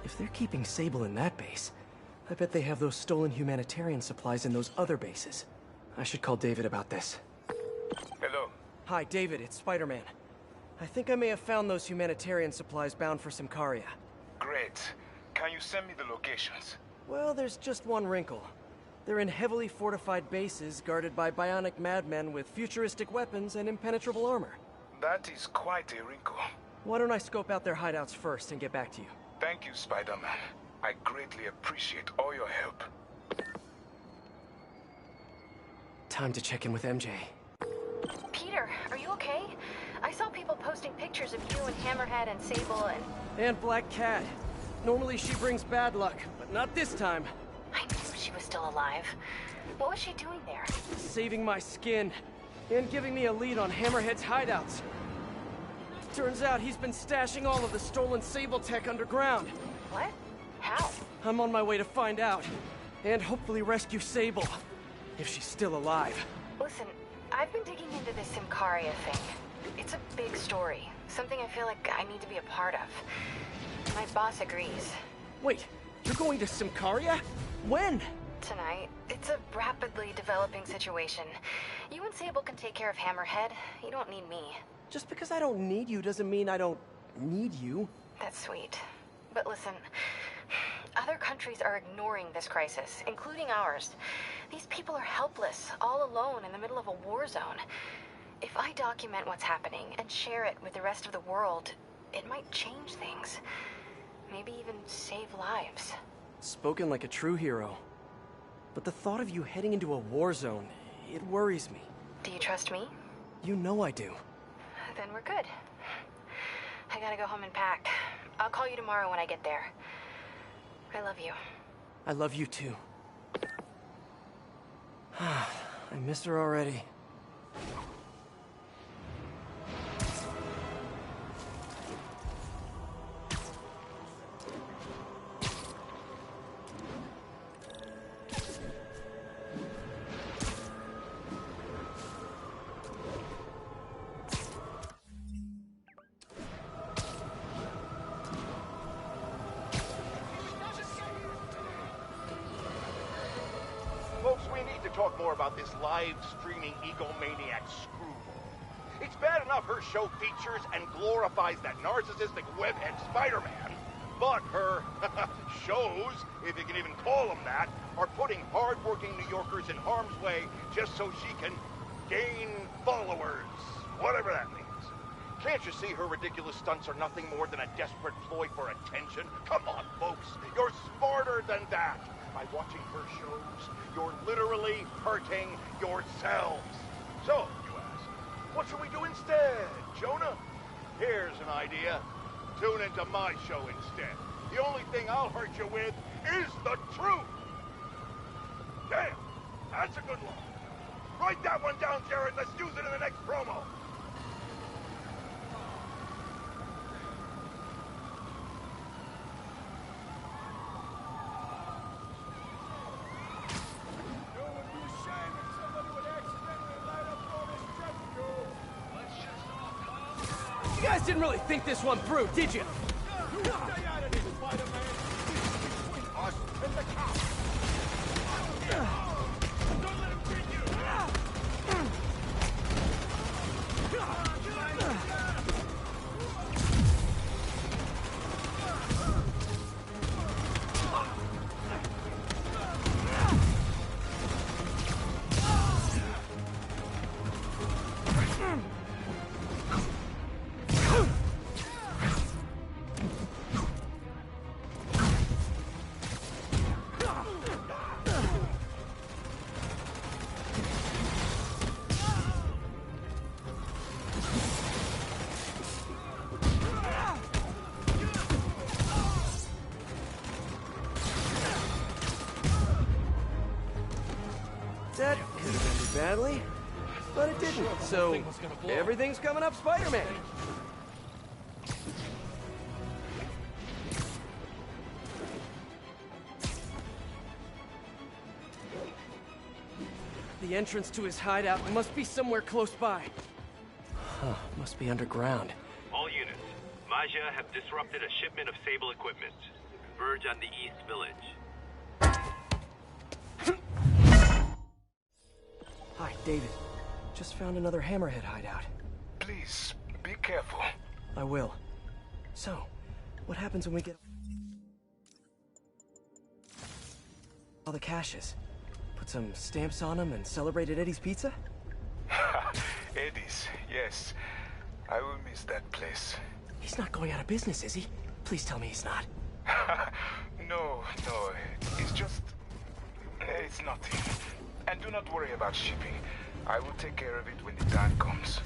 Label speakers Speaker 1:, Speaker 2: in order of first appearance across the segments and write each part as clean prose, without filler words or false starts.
Speaker 1: If they're keeping Sable in that base, I bet they have those stolen humanitarian supplies in those other bases. I should call David about this.
Speaker 2: Hello.
Speaker 1: Hi, David, it's Spider-Man. I think I may have found those humanitarian supplies bound for Symkaria.
Speaker 2: Great. Can you send me the locations?
Speaker 1: Well, there's just one wrinkle. They're in heavily fortified bases guarded by bionic madmen with futuristic weapons and impenetrable armor.
Speaker 2: That is quite a wrinkle.
Speaker 1: Why don't I scope out their hideouts first and get back to you?
Speaker 2: Thank you, Spider-Man. I greatly appreciate all your help.
Speaker 1: Time to check in with MJ.
Speaker 3: Peter, are you okay? I saw people posting pictures of you and Hammerhead and Sable
Speaker 1: And Black Cat. Normally she brings bad luck, but not this time.
Speaker 3: I knew she was still alive. What was she doing there?
Speaker 1: Saving my skin, and giving me a lead on Hammerhead's hideouts. Turns out he's been stashing all of the stolen Sable tech underground.
Speaker 3: What? How?
Speaker 1: I'm on my way to find out, and hopefully rescue Sable, if she's still alive.
Speaker 3: Listen, I've been digging into this Symkaria thing. It's a big story, something I feel like I need to be a part of. My boss agrees.
Speaker 1: Wait, you're going to Symkaria? When?
Speaker 3: Tonight. It's a rapidly developing situation. You and Sable can take care of Hammerhead. You don't need me.
Speaker 1: Just because I don't need you doesn't mean I don't need you.
Speaker 3: That's sweet. But listen, other countries are ignoring this crisis, including ours. These people are helpless, all alone in the middle of a war zone. If I document what's happening and share it with the rest of the world, it might change things. Maybe even save lives.
Speaker 1: Spoken like a true hero. But the thought of you heading into a war zone, it worries me.
Speaker 3: Do you trust me?
Speaker 1: You know I do.
Speaker 3: Then we're good. I gotta go home and pack. I'll call you tomorrow when I get there. I love you.
Speaker 1: I love you too. I miss her already.
Speaker 4: Folks, we need to talk more about this live-streaming egomaniac screwball. It's bad enough her show features and glorifies that narcissistic webhead Spider-Man, but her shows, if you can even call them that, are putting hard-working New Yorkers in harm's way just so she can gain followers, whatever that means. Can't you see her ridiculous stunts are nothing more than a desperate ploy for attention? Come on, folks, you're smarter than that. By watching her shows, you're literally hurting yourselves. So, you ask, what should we do instead, Jonah? Here's an idea. Tune into my show instead. The only thing I'll hurt you with is the truth. Damn, that's a good one. Write that one down, Jared. Let's use it in the next promo.
Speaker 1: You guys didn't really think this one through, did you?
Speaker 4: Stay out of this, Spider-Man. This is between us and the cops. Don't let him get you.
Speaker 1: That could have ended badly, but it didn't, so everything's coming up Spider-Man. The entrance to his hideout must be somewhere close by. Huh, must be underground.
Speaker 5: All units, Maja have disrupted a shipment of Sable equipment. converge on the East Village.
Speaker 1: Hi, David. Just found another Hammerhead hideout.
Speaker 2: Please, be careful.
Speaker 1: I will. So, what happens when we get all the caches? Put some stamps on them and celebrate at Eddie's Pizza?
Speaker 2: Eddie's, yes. I will miss that place.
Speaker 1: He's not going out of business, is he? Please tell me he's not.
Speaker 2: No, it's just... it's nothing. And do not worry about shipping. I will take care of it when the time comes.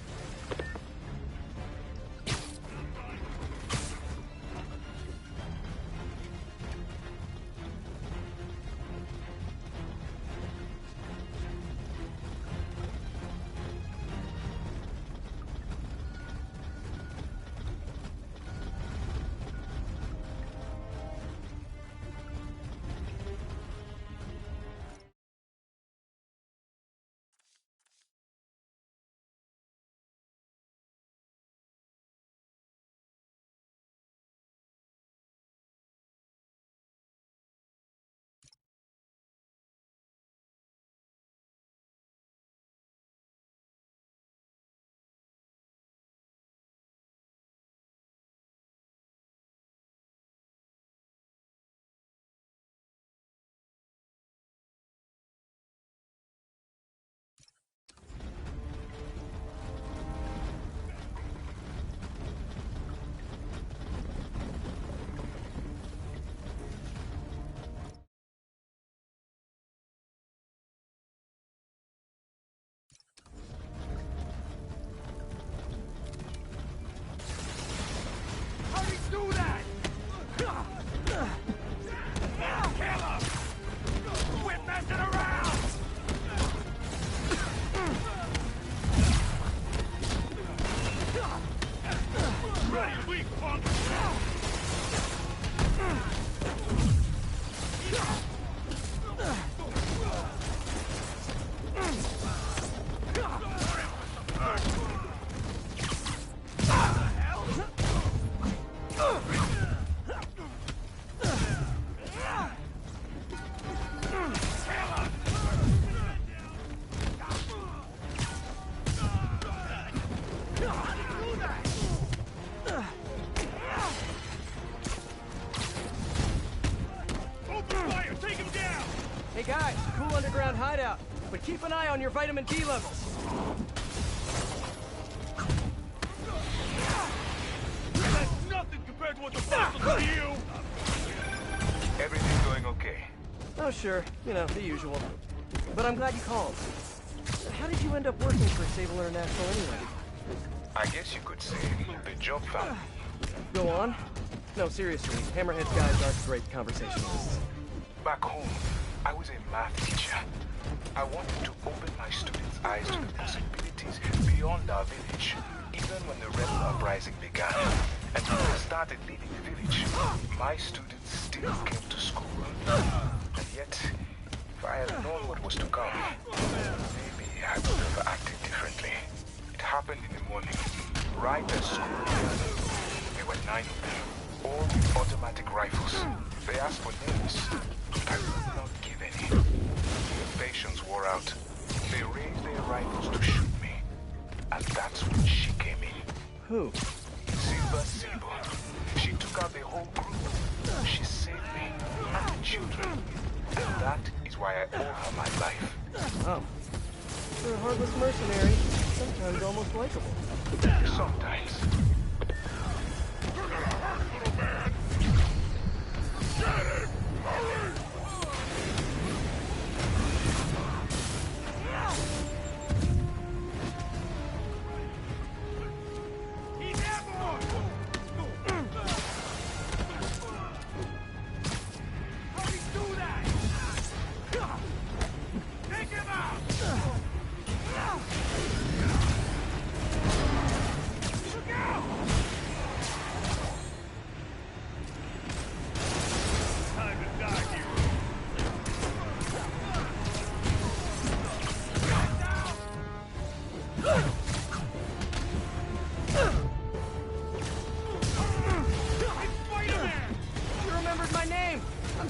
Speaker 1: Hey guys, cool underground hideout, but keep an eye on your vitamin D levels.
Speaker 4: That's nothing compared to what the boss will do to you!
Speaker 2: Everything going okay?
Speaker 1: Oh sure, you know, the usual. But I'm glad you called. How did you end up working for Sable International anyway?
Speaker 2: I guess you could say the job found me.
Speaker 1: Go on. No, seriously, Hammerhead's guys aren't great conversationalists.
Speaker 2: Back home, I was a math teacher. I wanted to open my students' eyes to the possibilities beyond our village, even when the rebel uprising began. And when I started leaving the village, my students still came to school. And yet, if I had known what was to come, maybe I would have acted differently. It happened in the morning, right as school began. There were 9 of them, all with automatic rifles. They asked for names, but I would not give any. Their patience wore out. They raised their rifles to shoot me. And that's when she came in.
Speaker 1: Who?
Speaker 2: Silver Sable. She took out the whole group. She saved me and the children. And that is why I owe her my life.
Speaker 1: Oh. You're a heartless mercenary. Sometimes almost likable.
Speaker 2: Sometimes.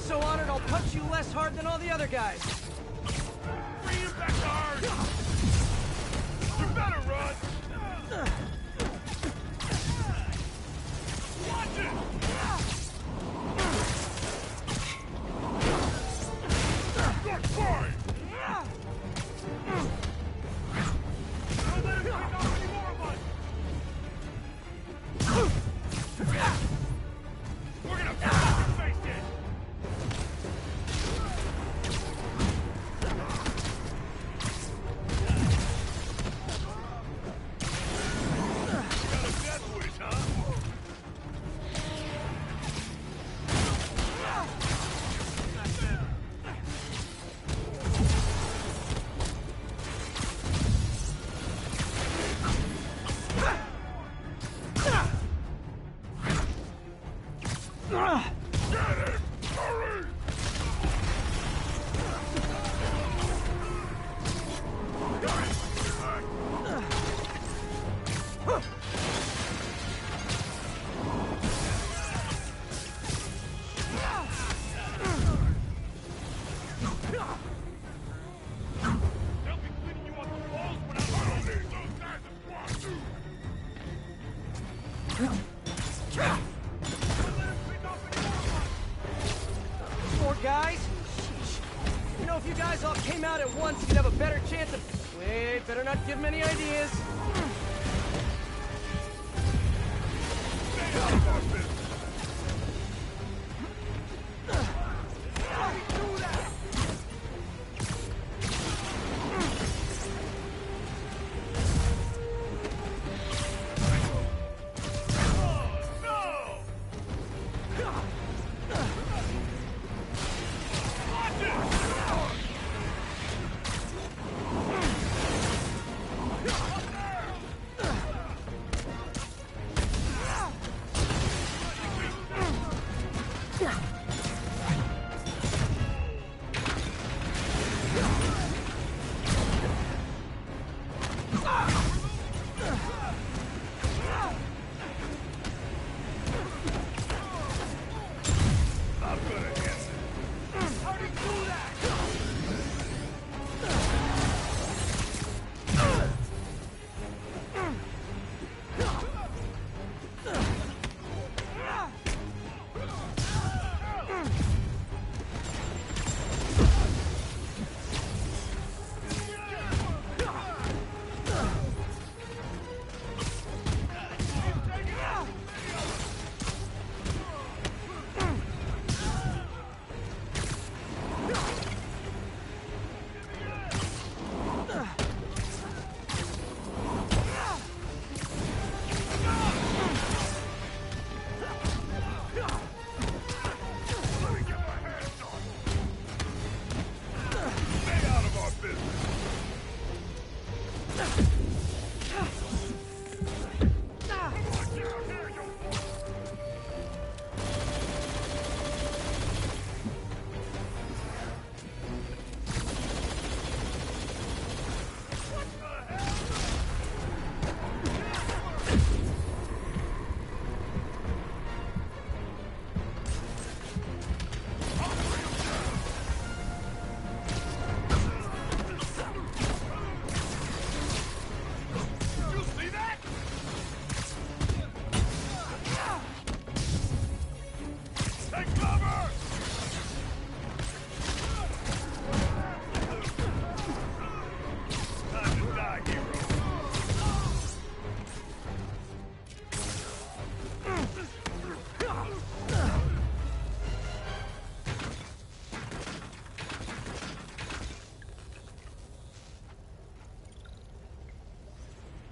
Speaker 1: so honored I'll punch you less hard than all the other guys.
Speaker 4: Bring him back hard! You better run! Watch it! You're fine! Don't let him pick off any more of us! We're gonna fucking face it! Got a death wish, huh? Get him! Hurry! They'll be cleaning you off the walls when I don't need those guys to squash you!
Speaker 1: More guys? Sheesh. You know, if you guys all came out at once, you'd have a better chance of... Wait, better not give him any ideas.
Speaker 4: Stay out of our business!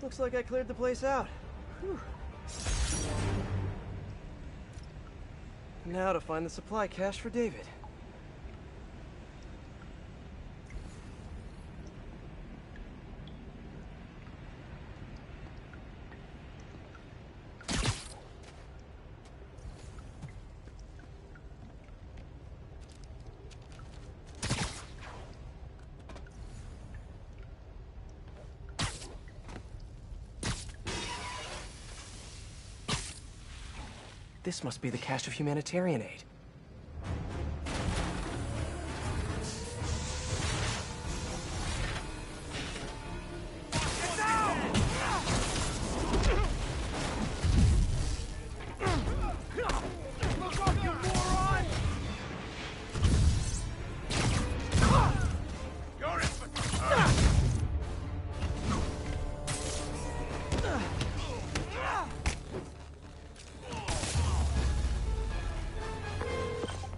Speaker 1: Looks like I cleared the place out. Whew. Now to find the supply cache for David. This must be the cache of humanitarian aid.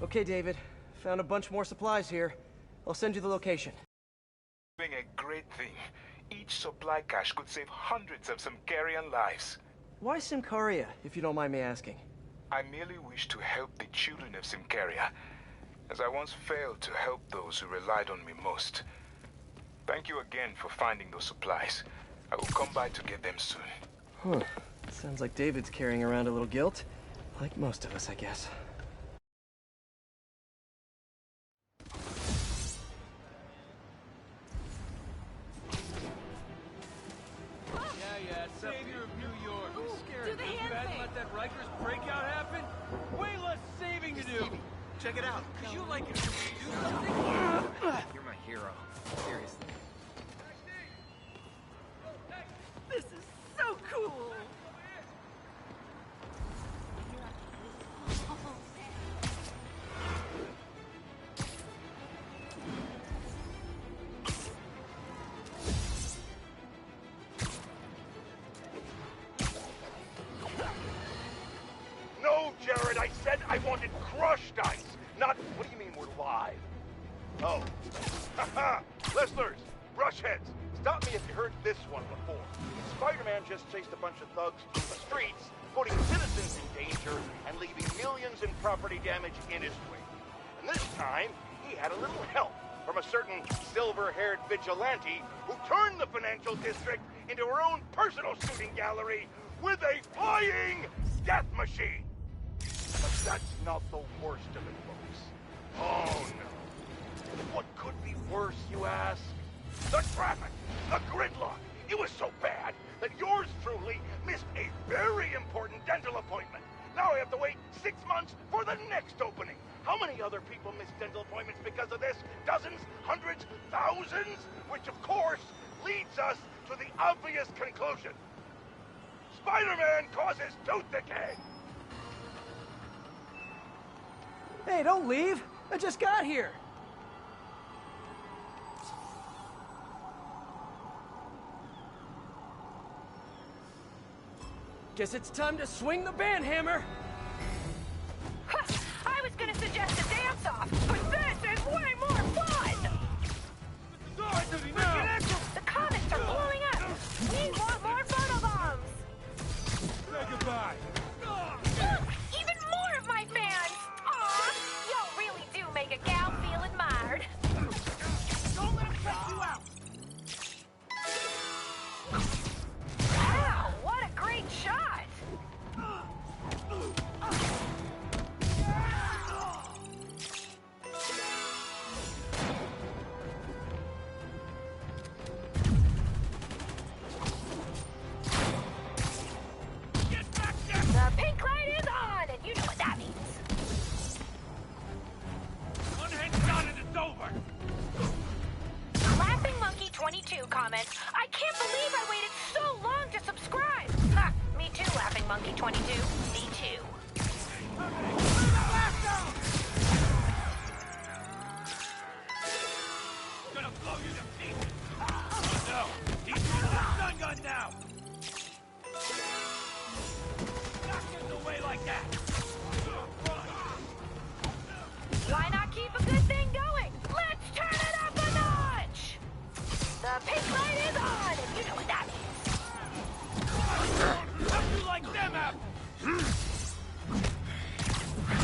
Speaker 1: Okay, David. Found a bunch more supplies here. I'll send you the location.
Speaker 2: Doing a great thing. Each supply cache could save hundreds of Simkarian lives.
Speaker 1: Why Simcaria, if you don't mind me asking?
Speaker 2: I merely wish to help the children of Simcaria, as I once failed to help those who relied on me most. Thank you again for finding those supplies. I will come by to get them soon.
Speaker 1: Huh. Sounds like David's carrying around a little guilt. Like most of us, I guess.
Speaker 5: Yeah, savior of New York.
Speaker 3: Ooh,
Speaker 5: Scared
Speaker 3: do the
Speaker 5: this
Speaker 3: hand
Speaker 5: bad
Speaker 3: thing.
Speaker 5: let that Rikers breakout happen? Way less saving to do.
Speaker 6: Check it out.
Speaker 5: Cause you like it when we do something.
Speaker 6: You're my hero. Seriously.
Speaker 3: This is so cool!
Speaker 4: No, Jared, I said I wanted crushed ice, not... What do you mean we're live? Oh. Haha! Listeners, brushheads, stop me if you heard this one before. Spider-Man just chased a bunch of thugs through the streets, putting citizens in danger and leaving millions in property damage in his wake. And this time, he had a little help from a certain silver-haired vigilante who turned the financial district into her own personal shooting gallery with a flying death machine. But that's not the worst of it, folks. Oh, no. What could be worse, you ask? The traffic! The gridlock! It was so bad that yours truly missed a very important dental appointment. Now I have to wait 6 months for the next opening. How many other people miss dental appointments because of this? Dozens? Hundreds? Thousands? Which, of course, leads us to the obvious conclusion. Spider-Man causes tooth decay!
Speaker 1: Hey, don't leave! I just got here! Guess it's time to swing the band hammer!
Speaker 3: I was gonna suggest a dance-off, but this is way more fun! The comets are blowing up! We want more photobombs!
Speaker 5: Say goodbye.
Speaker 3: Look! Even more of my fans! Aw! Y'all really do make a gal feel admired.
Speaker 5: Don't let him check you out.
Speaker 3: Wow! What a great shot! The pink light is on, and you know what that means.
Speaker 5: One headshot and it's over.
Speaker 3: Laughing Monkey 22 comments, I can't believe I waited so long to subscribe. Ha, me too, Laughing Monkey 22. Me too.
Speaker 5: Gonna blow you to pieces. Oh no, he's using the stun gun now. Not getting away like that.
Speaker 3: Why not keep a good thing going? Let's turn it up a notch! The pink light is on, and you know what that means.
Speaker 5: How'd you like them apples?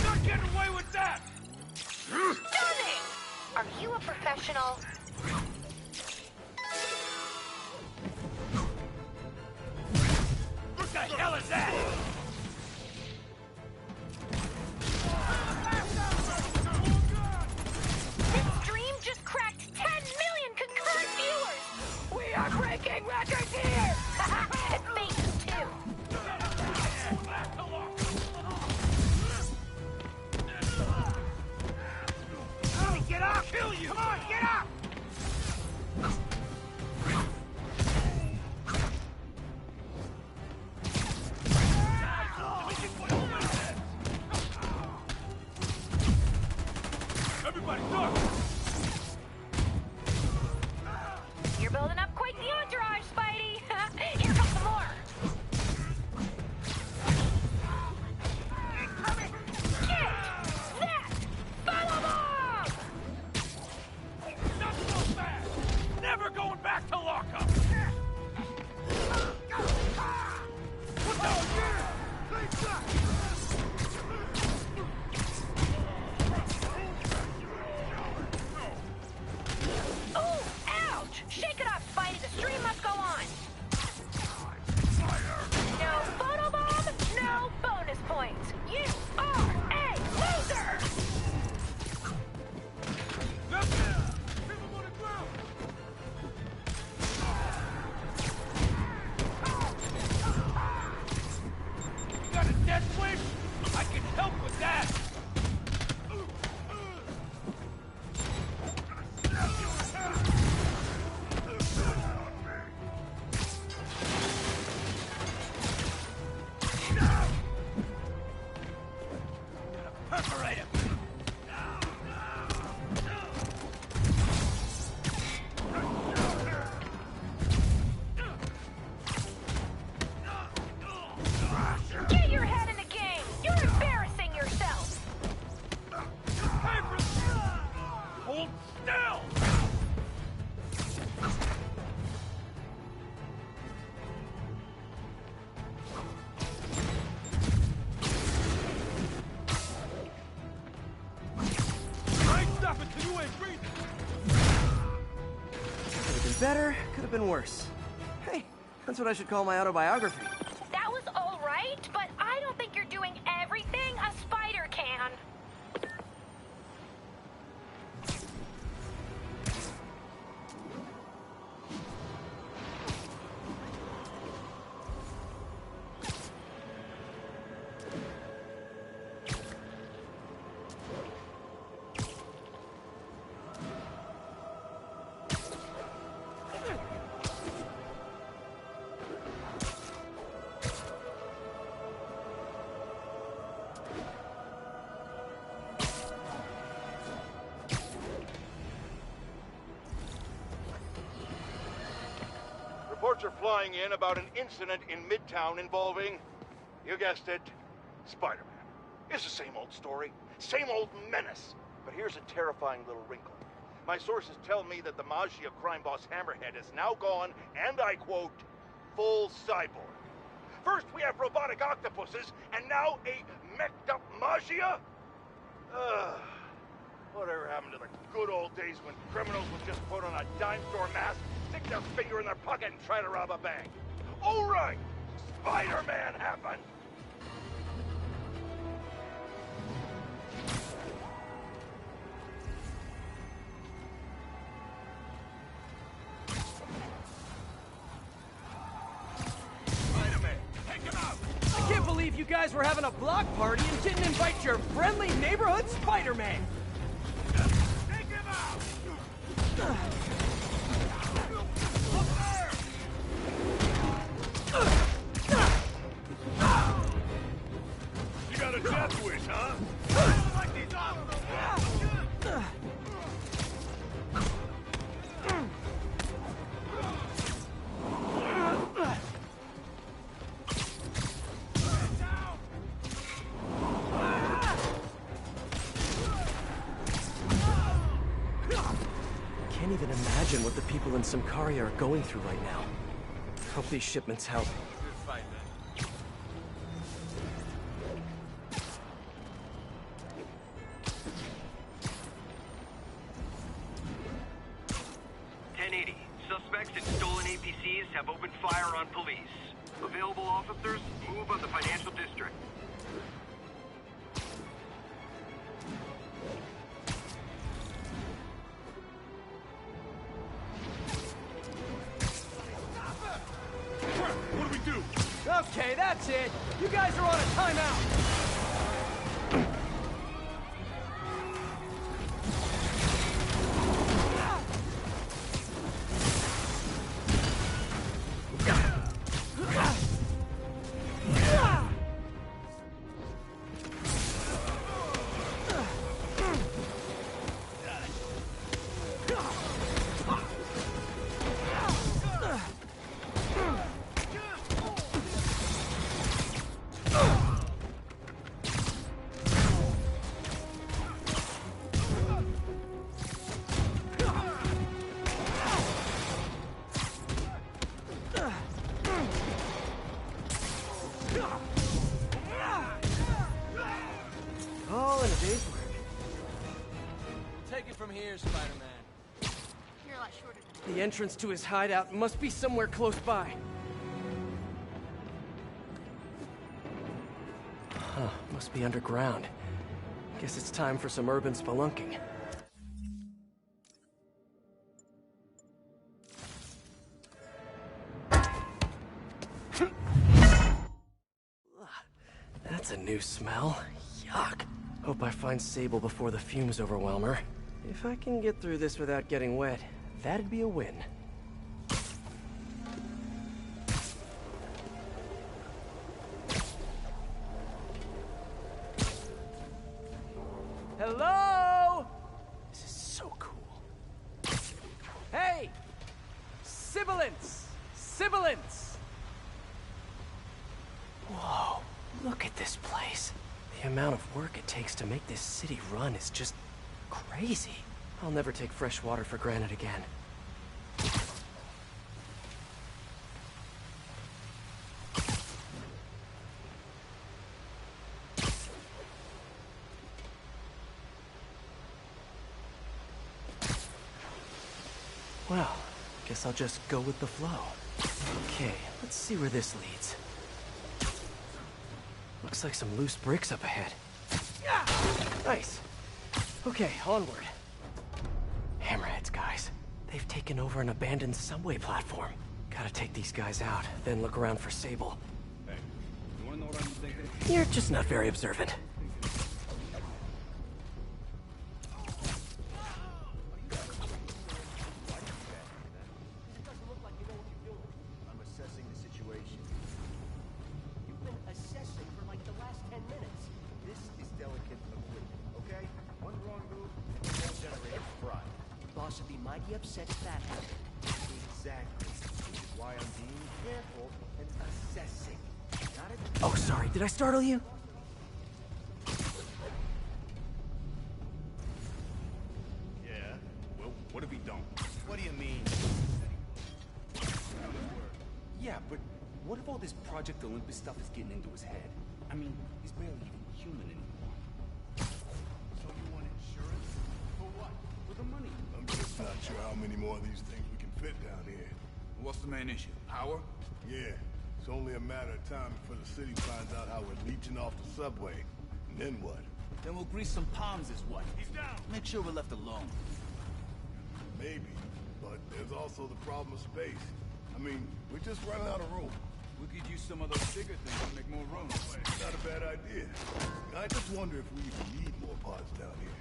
Speaker 5: Not getting away with that.
Speaker 3: Stunning! Are you a professional?
Speaker 5: What the hell is that?
Speaker 3: This stream just cracked 10 million concurrent viewers! We are breaking records here! And faces too!
Speaker 5: Get up! Kill you! Come on, get up! Perforate him!
Speaker 3: Get your head in the game! You're embarrassing yourself!
Speaker 5: Hold still! Stop it till you ain't breathing!
Speaker 1: Could have been better, could have been worse. Hey, that's what I should call my autobiography.
Speaker 3: That was all right, but I don't think you're doing everything a spider can.
Speaker 4: Reports are flying in about an incident in Midtown involving, you guessed it, Spider-Man. It's the same old story, same old menace. But here's a terrifying little wrinkle. My sources tell me that the Maggia crime boss Hammerhead is now gone, and I quote, full cyborg. First we have robotic octopuses, and now a mech'd-up Maggia? Whatever happened to the good old days when criminals would just put on a dime store mask, stick their finger in their pocket, and try to rob a bank? Oh, right! Spider-Man happened!
Speaker 5: Spider-Man, take him out!
Speaker 1: I can't believe you guys were having a block party and didn't invite your friendly neighborhood Spider-Man!
Speaker 5: Take him out! You got a death wish, huh? I don't like these offers.
Speaker 1: Can't even imagine what the people in Symkaria are going through right now. Hope these shipments help.
Speaker 5: Good fight, man.
Speaker 6: Suspects in stolen APCs have opened fire on police. Available officers, move on the financial district.
Speaker 5: What do we do?
Speaker 1: Okay, that's it! You guys are on a timeout! All in a day's work.
Speaker 6: Take it from here, Spider-Man.
Speaker 3: You're a lot shorter than
Speaker 1: The entrance to his hideout must be somewhere close by. Huh, must be underground. Guess it's time for some urban spelunking. That's a new smell. Yuck. Hope I find Sable before the fumes overwhelm her. If I can get through this without getting wet, that'd be a win. Hello? This is so cool. Hey! Sibilance! Sibilance! Whoa, look at this place. The amount of work it takes to make this city run is just crazy. I'll never take fresh water for granted again. Well, guess I'll just go with the flow. Okay, let's see where this leads. Looks like some loose bricks up ahead. Nice. Okay, onward. Hammerheads, guys. They've taken over an abandoned subway platform. Gotta take these guys out, then look around for Sable.
Speaker 5: Hey, you wanna know what I'm thinking?
Speaker 1: You're just not very observant.
Speaker 7: I'm assessing the situation. You've been assessing for like the last 10 minutes. This is delicate equipment, okay? One wrong move, and the whole generator's fried. Boss would be mighty upset if that happened. Exactly. Which is why I'm being careful and assessing. Not a...
Speaker 1: Oh, sorry, did I startle you?
Speaker 5: Yeah. Well, what if he don't? What do you mean? Yeah, but what if all this Project Olympus stuff is getting into his head? I mean, he's barely even human anymore. So you want insurance? For what? For the money.
Speaker 8: I'm just not sure how many more of these things we can fit down here.
Speaker 5: What's the main issue? Power?
Speaker 8: Yeah, it's only a matter of time before the city finds out how we're leeching off the subway. And then what?
Speaker 9: Then we'll grease some palms is what?
Speaker 5: He's down!
Speaker 9: Make sure we're left alone.
Speaker 8: Maybe, but there's also the problem of space. I mean, we're just running out of room.
Speaker 5: We could use some of those bigger things to make more room.
Speaker 8: Not a bad idea. I just wonder if we even need more pods down here.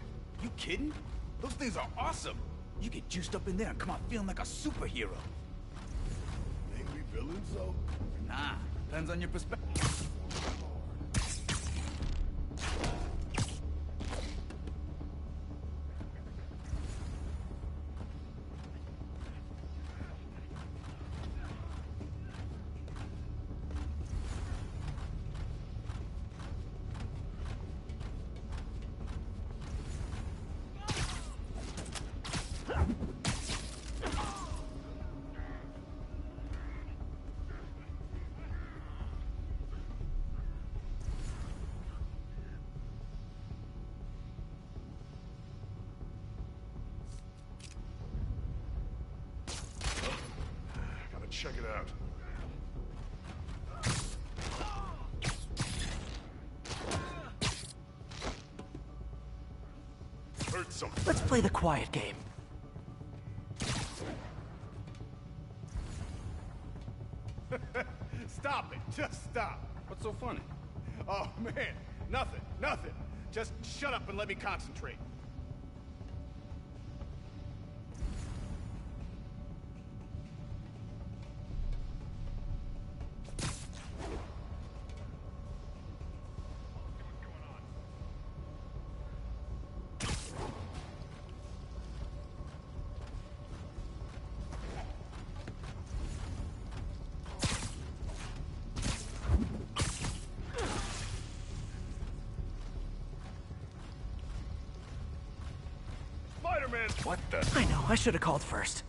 Speaker 9: You kidding? Those things are awesome. You get juiced up in there and come out feeling like a superhero.
Speaker 8: Ain't we villains, so?
Speaker 9: Nah, depends on your perspective.
Speaker 8: Gotta check it out. Heard something.
Speaker 1: Let's play the quiet game.
Speaker 4: Stop it. Just stop.
Speaker 5: What's so funny?
Speaker 4: Oh, man. Nothing. Nothing. Just shut up and let me concentrate.
Speaker 8: Spider-Man!
Speaker 5: What the?
Speaker 1: I know, I should have called first.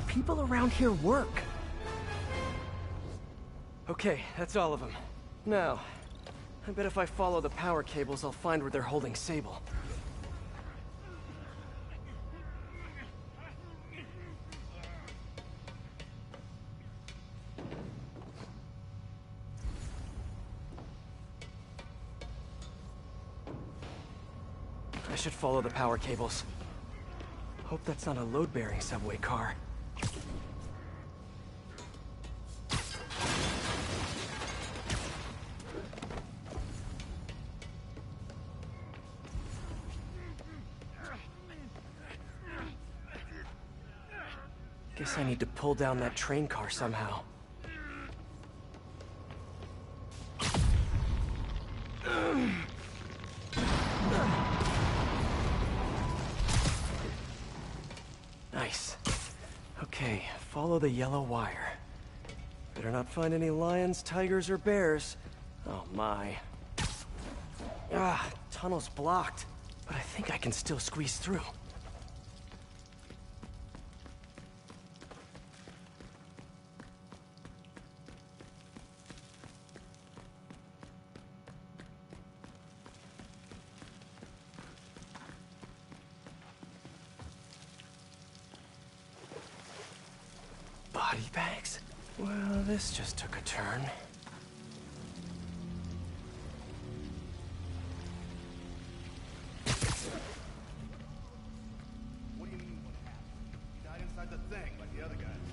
Speaker 1: People around here work. Okay, that's all of them. Now, I bet if I follow the power cables, I'll find where they're holding Sable. I should follow the power cables. Hope that's not a load-bearing subway car. Guess I need to pull down that train car somehow. Nice. Okay, follow the yellow wire. Better not find any lions, tigers, or bears. Oh my. Ah, tunnel's blocked, but I think I can still squeeze through. Body bags? Well, this just took a turn.
Speaker 8: What do you mean what happened? He died inside the thing, like the other guys.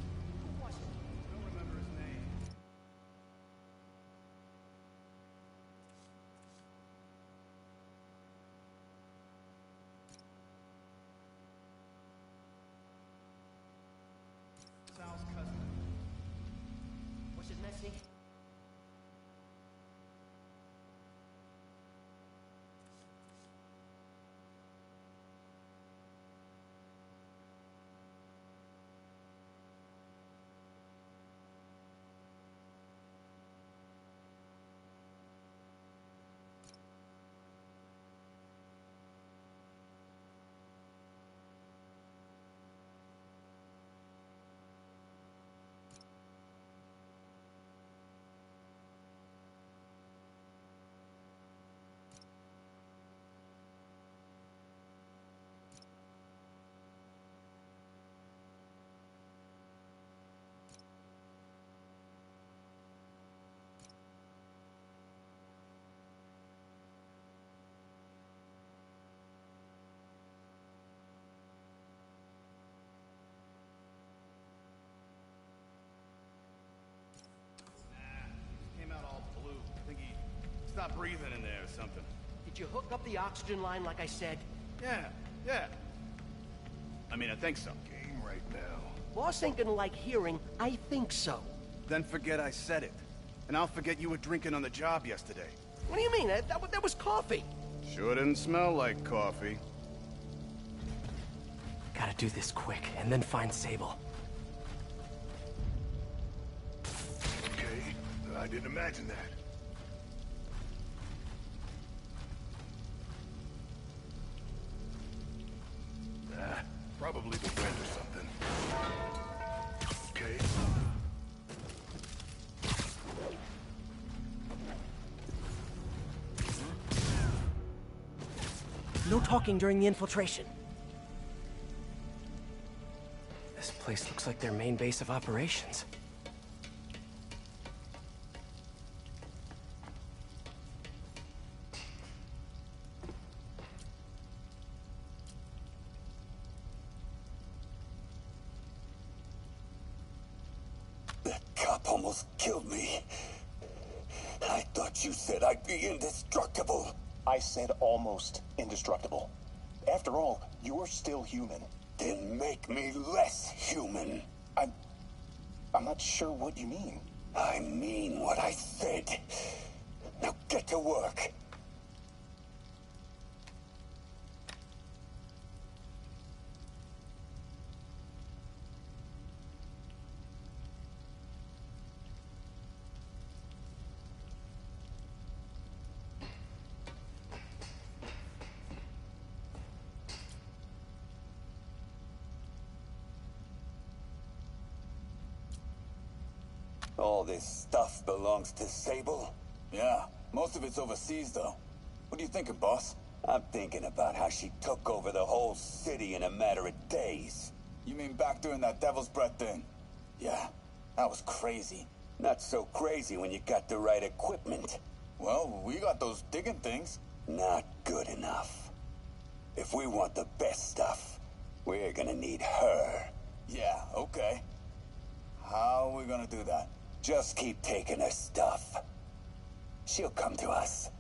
Speaker 8: Who was it? I don't remember his name. Sal's cousin.
Speaker 7: Was it messy?
Speaker 8: Came out all blue. I think he stopped breathing in there or something.
Speaker 7: Did you hook up the oxygen line like I said?
Speaker 8: Yeah. I mean, I think so.
Speaker 4: Game right now.
Speaker 7: Boss ain't gonna like hearing, I think so.
Speaker 8: Then forget I said it. And I'll forget you were drinking on the job yesterday.
Speaker 7: What do you mean? That was coffee.
Speaker 8: Sure didn't smell like coffee.
Speaker 1: Gotta do this quick, and then find Sable.
Speaker 4: Okay, I didn't imagine that. Probably the wind or something. Okay.
Speaker 1: No talking during the infiltration. This place looks like their main base of operations.
Speaker 10: That cop almost killed me. I thought you said I'd be indestructible.
Speaker 11: I said almost indestructible. After all, you're still human.
Speaker 10: Then make me less human.
Speaker 11: I'm not sure what you mean.
Speaker 10: I mean what I said. Now get to work. All this stuff belongs to Sable?
Speaker 9: Yeah, most of it's overseas, though. What are you thinking, boss?
Speaker 10: I'm thinking about how she took over the whole city in a matter of days.
Speaker 9: You mean back during that Devil's Breath thing? Yeah, that was crazy.
Speaker 10: Not so crazy when you got the right equipment.
Speaker 9: Well, we got those digging things.
Speaker 10: Not good enough. If we want the best stuff, we're gonna need her.
Speaker 9: Yeah, okay. How are we gonna do that?
Speaker 10: Just keep taking her stuff. She'll come to us.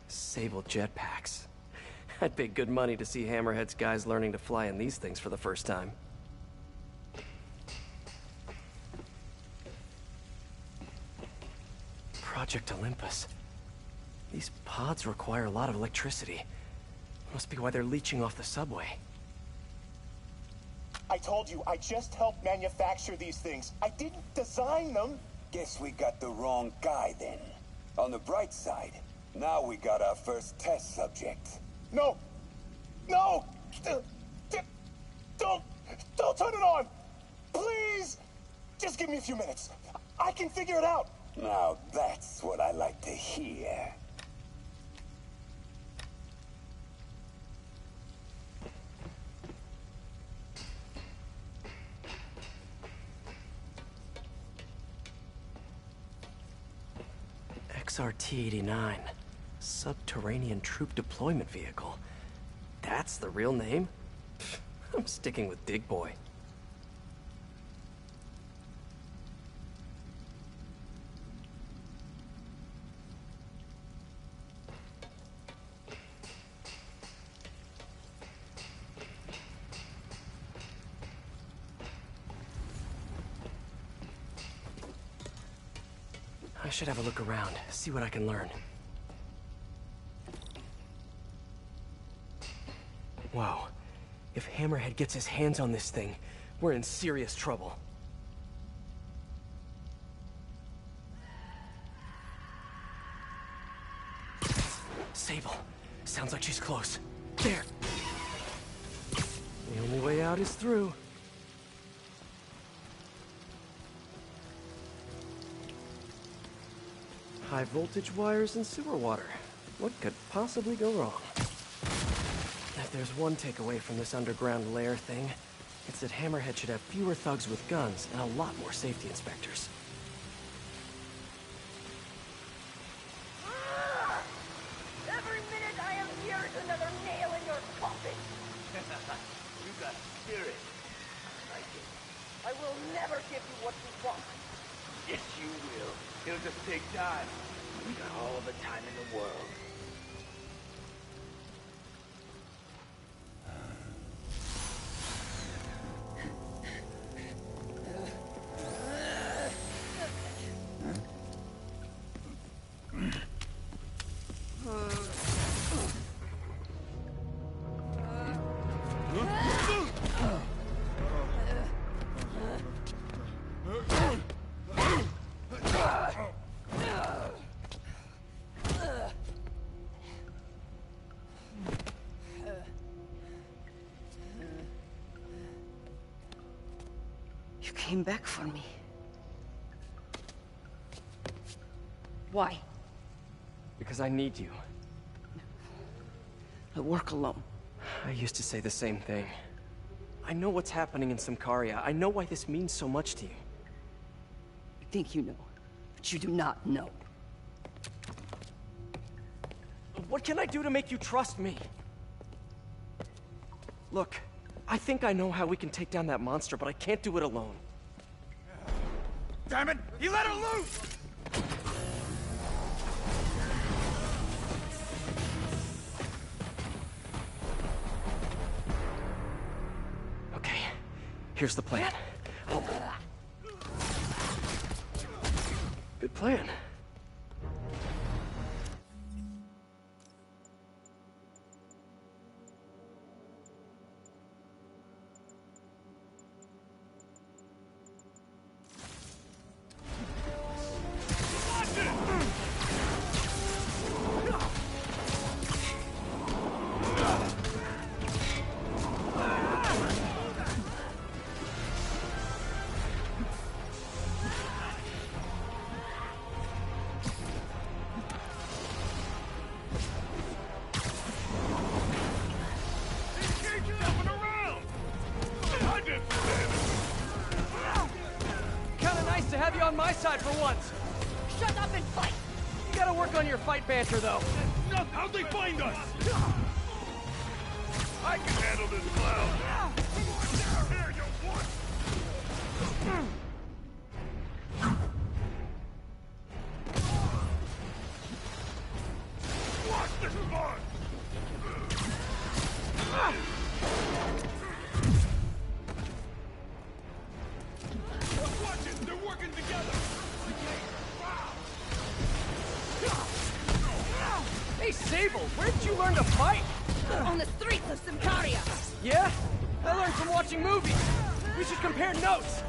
Speaker 1: Sable jetpacks. I'd pay good money to see Hammerhead's guys learning to fly in these things for the first time. Project Olympus. These pods require a lot of electricity. Must be why they're leeching off the subway.
Speaker 11: I told you, I just helped manufacture these things. I didn't design them.
Speaker 10: Guess we got the wrong guy then. On the bright side, now we got our first test subject.
Speaker 11: No! No! Don't turn it on! Please! Just give me a few minutes. I can figure it out.
Speaker 10: Now that's what I like to hear.
Speaker 1: XRT-89. Subterranean Troop Deployment Vehicle. That's the real name? I'm sticking with Dig Boy. I should have a look around, see what I can learn. Wow. If Hammerhead gets his hands on this thing, we're in serious trouble. Sable. Sounds like she's close. There. The only way out is through. High voltage wires and sewer water. What could possibly go wrong? If there's one takeaway from this underground lair thing, it's that Hammerhead should have fewer thugs with guns and a lot more safety inspectors.
Speaker 12: Every minute I am here is another nail in your coffin.
Speaker 7: You got spirit. I like it.
Speaker 12: I will never give you what you want.
Speaker 7: Yes, you will. It'll just take time. We got all the time in the world.
Speaker 13: You came back for me. Why?
Speaker 1: Because I need you.
Speaker 13: I work alone.
Speaker 1: I used to say the same thing. I know what's happening in Symkaria. I know why this means so much to you.
Speaker 13: You think you know, but you do not know.
Speaker 1: What can I do to make you trust me? Look, I think I know how we can take down that monster, but I can't do it alone.
Speaker 9: Damn it! He let her loose!
Speaker 1: Okay, here's the plan. Good plan. have you on my side for once.
Speaker 12: Shut up and fight!
Speaker 1: You gotta work on your fight banter, though.
Speaker 8: How'd they find us? I can handle this clown. Here, you what? Watch this fun! Watch it! They're working together!
Speaker 1: Hey, Sable, where did you learn to fight?
Speaker 12: On the streets of Sicaria!
Speaker 1: Yeah? I learned from watching movies. We should compare notes.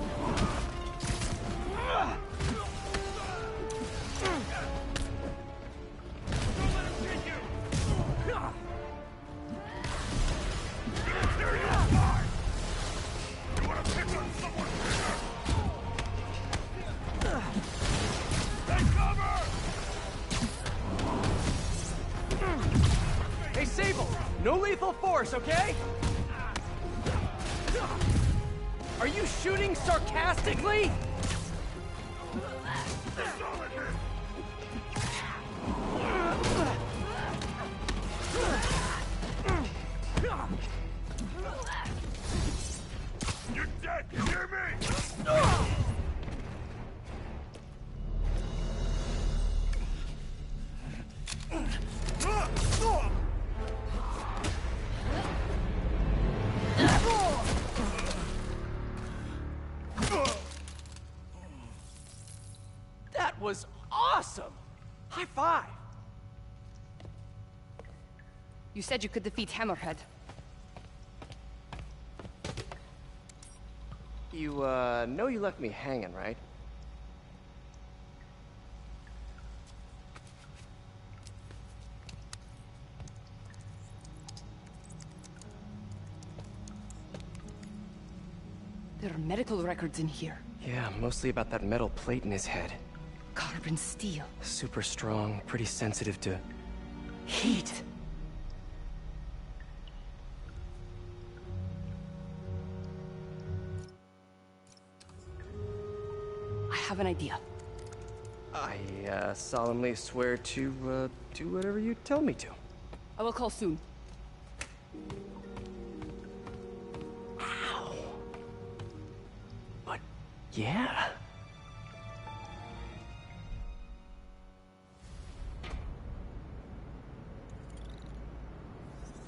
Speaker 1: Hey, Sable, no lethal force, okay? Are you shooting sarcastically?
Speaker 8: You're dead! You hear me?
Speaker 1: That was awesome! High five!
Speaker 13: You said you could defeat Hammerhead.
Speaker 1: You, know you left me hanging, right?
Speaker 13: There are medical records in here.
Speaker 1: Yeah, mostly about that metal plate in his head.
Speaker 13: Carbon steel.
Speaker 1: Super strong, pretty sensitive to
Speaker 13: Heat. I have an idea.
Speaker 1: I, solemnly swear to, do whatever you tell me to.
Speaker 13: I will call soon.
Speaker 1: Ow. But, yeah.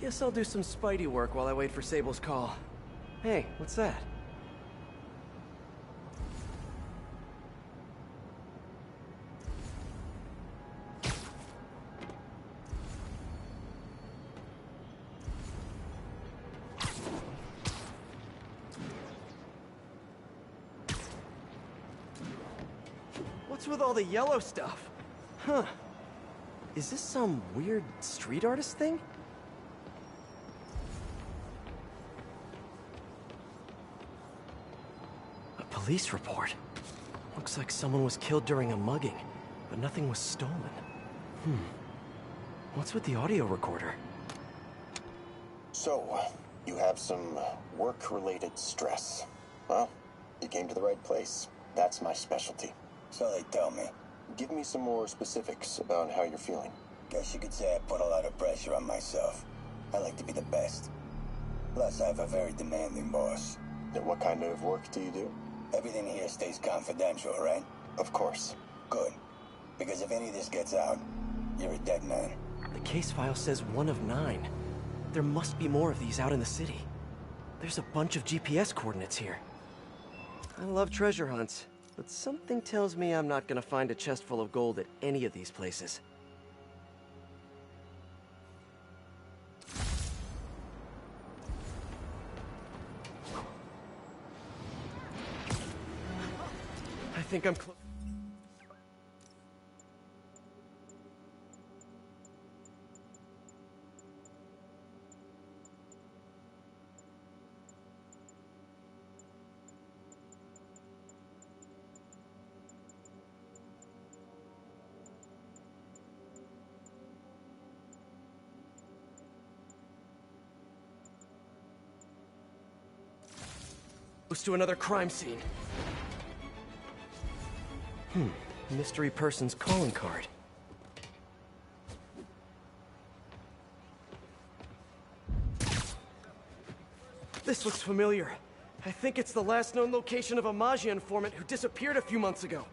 Speaker 1: Guess I'll do some Spidey work while I wait for Sable's call. Hey, what's that? What's with all the yellow stuff? Huh. Is this some weird street artist thing? A police report. Looks like someone was killed during a mugging, but nothing was stolen. What's with the audio recorder?
Speaker 14: So, you have some work-related stress. Well, you came to the right place. That's my specialty.
Speaker 10: So they tell me.
Speaker 14: Give me some more specifics about how you're feeling.
Speaker 10: Guess you could say I put a lot of pressure on myself. I like to be the best. Plus, I have a very demanding boss.
Speaker 14: And what kind of work do you do?
Speaker 10: Everything here stays confidential, right?
Speaker 14: Of course.
Speaker 10: Good. Because if any of this gets out, you're a dead man.
Speaker 1: The case file says 1 of 9. There must be more of these out in the city. There's a bunch of GPS coordinates here. I love treasure hunts, but something tells me I'm not gonna find a chest full of gold at any of these places. I think I'm close. To another crime scene. Mystery person's calling card. This looks familiar. I think it's the last known location of a Maggia informant who disappeared a few months ago.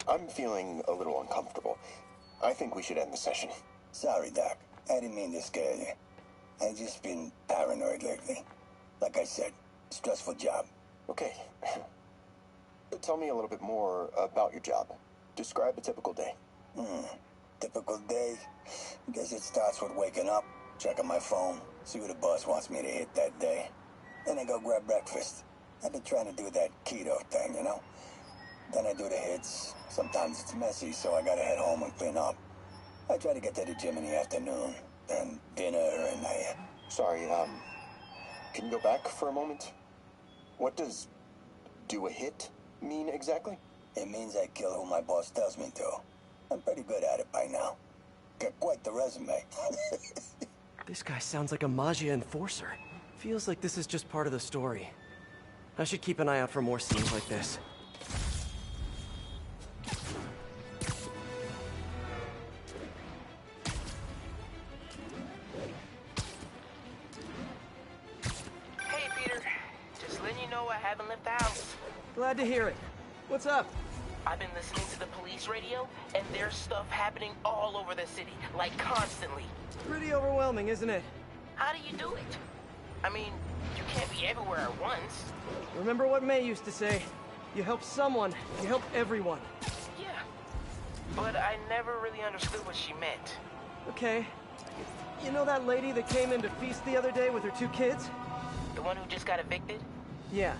Speaker 14: I'm feeling a little uncomfortable. I think we should end the session.
Speaker 10: Sorry, Doc. I didn't mean to scare you. I've just been paranoid lately. Like I said, stressful job.
Speaker 14: Okay. Tell me a little bit more about your job. Describe a typical day.
Speaker 10: Typical day? Guess it starts with waking up, checking my phone, see what the boss wants me to hit that day. Then I go grab breakfast. I've been trying to do that keto thing, you know? Then I do the hits. Sometimes it's messy, so I gotta head home and clean up. I try to get to the gym in the afternoon, then dinner, and I...
Speaker 14: Sorry, can you go back for a moment? What does do a hit mean exactly?
Speaker 10: It means I kill who my boss tells me to. I'm pretty good at it by now. Got quite the resume.
Speaker 1: This guy sounds like a Maggia enforcer. Feels like this is just part of the story. I should keep an eye out for more scenes like this.
Speaker 15: Hey, Peter. Just letting you know I haven't left the house.
Speaker 1: Glad to hear it. What's up?
Speaker 15: I've been listening to the police radio, and there's stuff happening all over the city, like constantly.
Speaker 1: Pretty overwhelming, isn't it?
Speaker 15: How do you do it? I mean, you can't be everywhere at once.
Speaker 1: Remember what May used to say? You help someone, you help everyone.
Speaker 15: Yeah, but I never really understood what she meant.
Speaker 1: Okay. You know that lady that came in to feast the other day with her 2 kids?
Speaker 15: The one who just got evicted?
Speaker 1: Yeah.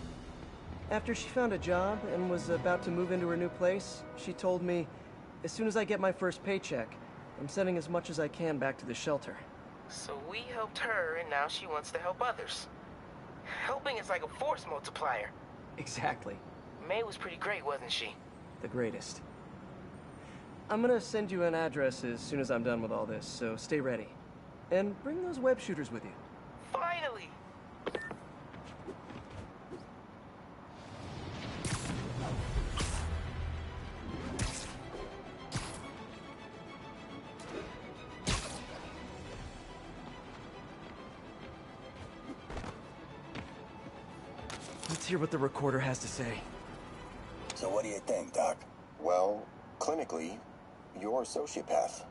Speaker 1: After she found a job and was about to move into her new place, she told me, as soon as I get my first paycheck, I'm sending as much as I can back to the shelter.
Speaker 15: So we helped her, and now she wants to help others. Helping is like a force multiplier.
Speaker 1: Exactly.
Speaker 15: May was pretty great, wasn't she?
Speaker 1: The greatest. I'm gonna send you an address as soon as I'm done with all this, so stay ready. And bring those web shooters with you.
Speaker 15: Finally!
Speaker 1: Let's hear what the recorder has to say.
Speaker 10: So what do you think, Doc?
Speaker 14: Well, clinically, you're a sociopath.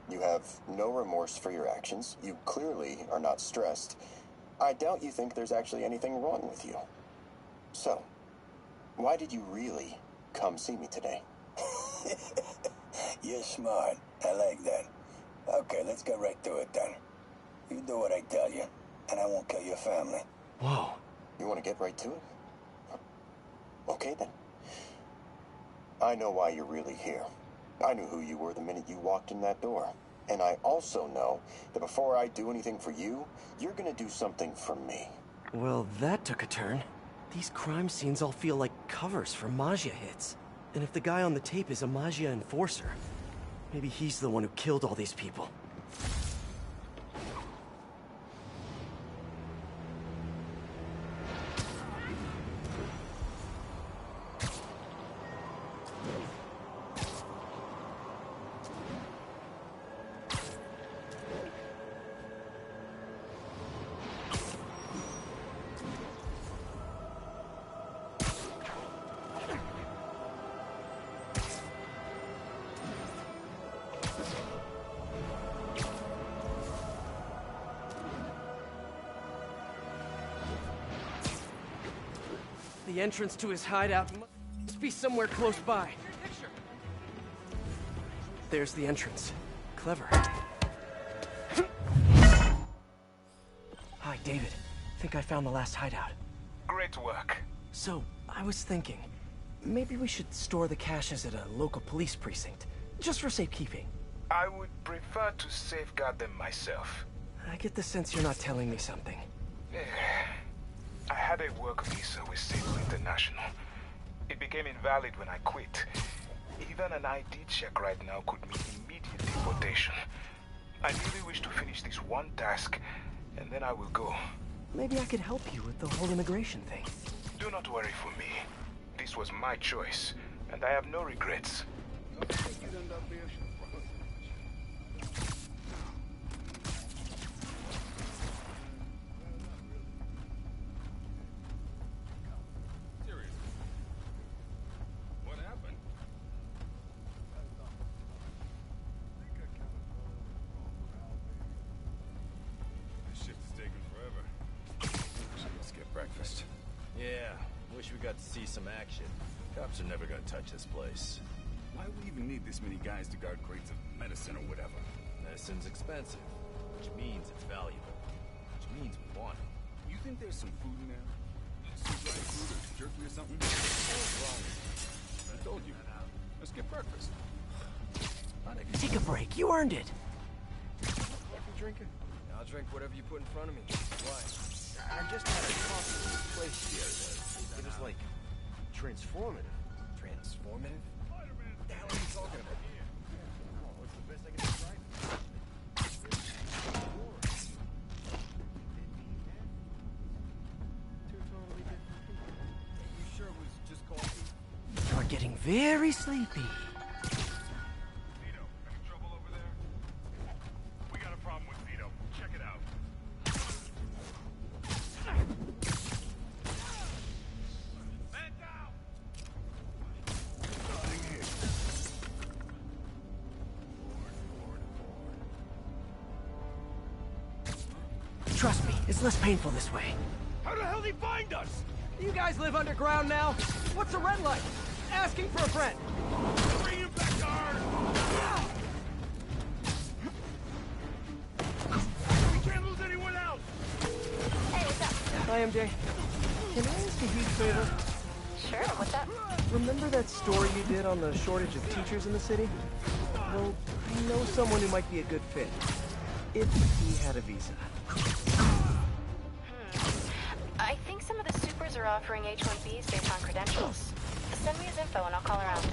Speaker 14: You have no remorse for your actions. You clearly are not stressed. I doubt you think there's actually anything wrong with you. So, why did you really come see me today?
Speaker 10: You're smart. I like that. Okay, let's get right to it then. You do what I tell you, and I won't kill your family.
Speaker 1: Whoa.
Speaker 14: You want to get right to it? Okay then. I know why you're really here. I knew who you were the minute you walked in that door. And I also know that before I do anything for you, you're gonna do something for me.
Speaker 1: Well, that took a turn. These crime scenes all feel like covers for Maggia hits. And if the guy on the tape is a Maggia enforcer, maybe he's the one who killed all these people. The entrance to his hideout must be somewhere close by. There's the entrance. Clever. Hi, David. Think I found the last hideout.
Speaker 2: Great work.
Speaker 1: So, I was thinking, maybe we should store the caches at a local police precinct, just for safekeeping.
Speaker 2: I would prefer to safeguard them myself.
Speaker 1: I get the sense you're not telling me something.
Speaker 2: I had a work visa with Sable International. It became invalid when I quit. Even an ID check right now could mean immediate deportation. I really wish to finish this one task, and then I will go.
Speaker 1: Maybe I could help you with the whole immigration thing.
Speaker 2: Do not worry for me. This was my choice, and I have no regrets.
Speaker 5: What happened? This shit is taking forever. Let's get breakfast.
Speaker 16: Yeah, wish we got to see some action. Cops are never gonna touch this place.
Speaker 5: Why we even need this many guys to guard crates of medicine or whatever?
Speaker 16: Medicine's expensive, which means it's valuable, which means we want it.
Speaker 5: You think there's some food in there? Some dry food or jerky or something?
Speaker 16: What's wrong with
Speaker 5: I told you. Let's get breakfast.
Speaker 1: Take a break. You earned it.
Speaker 16: Coffee drinker? I'll drink whatever you put in front of me. Why? I just had a coffee at this place the other day. It was like transformative. Transformative? What the hell are you talking about? What's the best I can describe? Two totally different people. Are you sure it was just coffee?
Speaker 1: You're getting very sleepy. Trust me, it's less painful this way.
Speaker 11: How the hell did he find us?
Speaker 1: You guys live underground now? What's a red light? Asking for a friend.
Speaker 11: Bring him back to Earth! We can't lose anyone else!
Speaker 3: Hey, what's up?
Speaker 1: Hi, MJ. Can I ask a huge favor?
Speaker 3: Sure, what's up?
Speaker 1: Remember that story you did on the shortage of teachers in the city? Well, I know someone who might be a good fit. If he had a visa.
Speaker 3: I think some of the supers are offering H-1Bs based on credentials. Send me his info and I'll call around.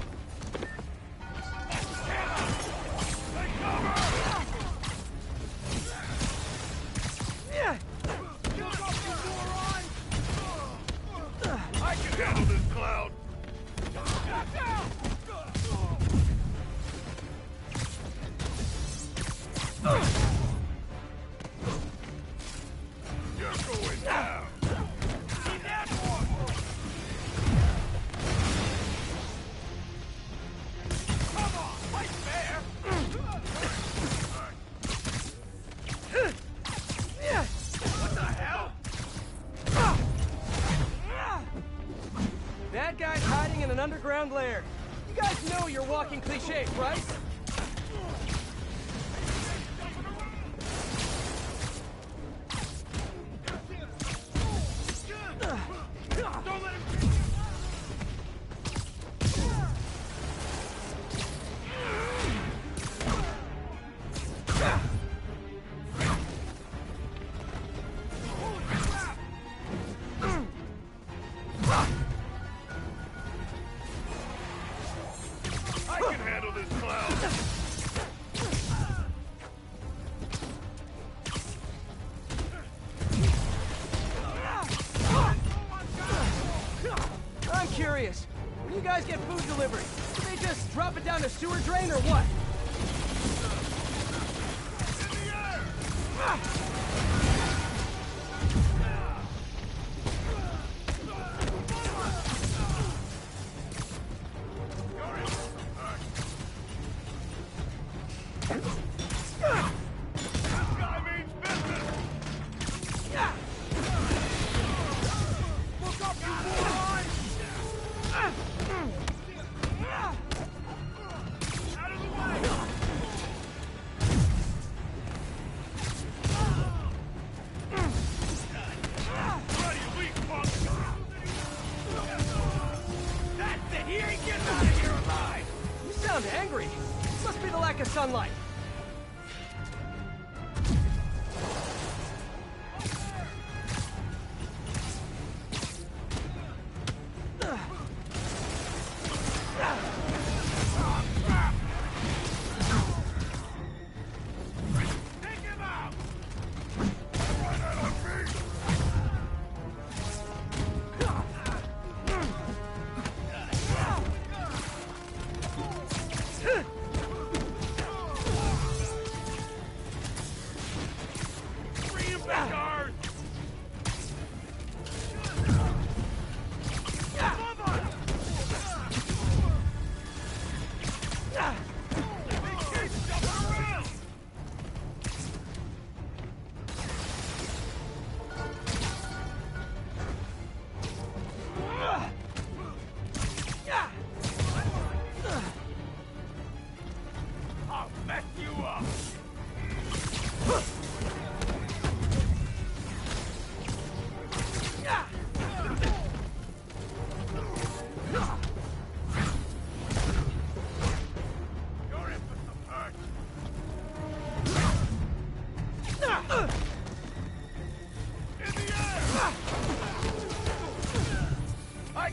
Speaker 11: I can handle this cloud! You're going down! See that one? Come on, fight fair! What the hell?
Speaker 1: Bad guy's hiding in an underground lair. You guys know you're walking cliches, right?
Speaker 11: Don't let him... I can handle this cloud!
Speaker 1: I'm curious. When you guys get food delivered, do they just drop it down a sewer drain or what? You sound angry. Must be the lack of sunlight.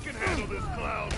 Speaker 8: can handle this, Cloud.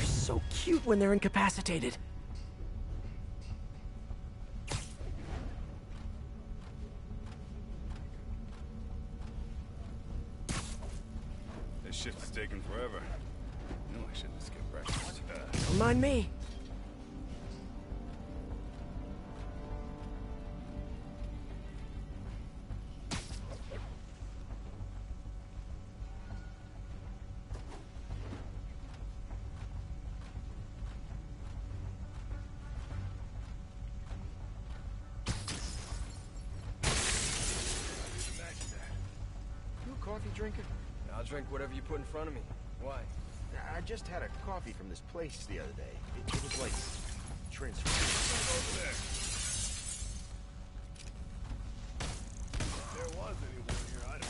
Speaker 1: So cute when they're incapacitated.
Speaker 5: This shift is taking forever. No, I shouldn't skip breakfast.
Speaker 1: Don't mind me.
Speaker 16: Coffee drinker?
Speaker 6: I'll drink whatever you put in front of me. Why?
Speaker 16: I just had a coffee from this place the other day. It was like transformative.
Speaker 8: Over there. If there was anyone here, I don't know.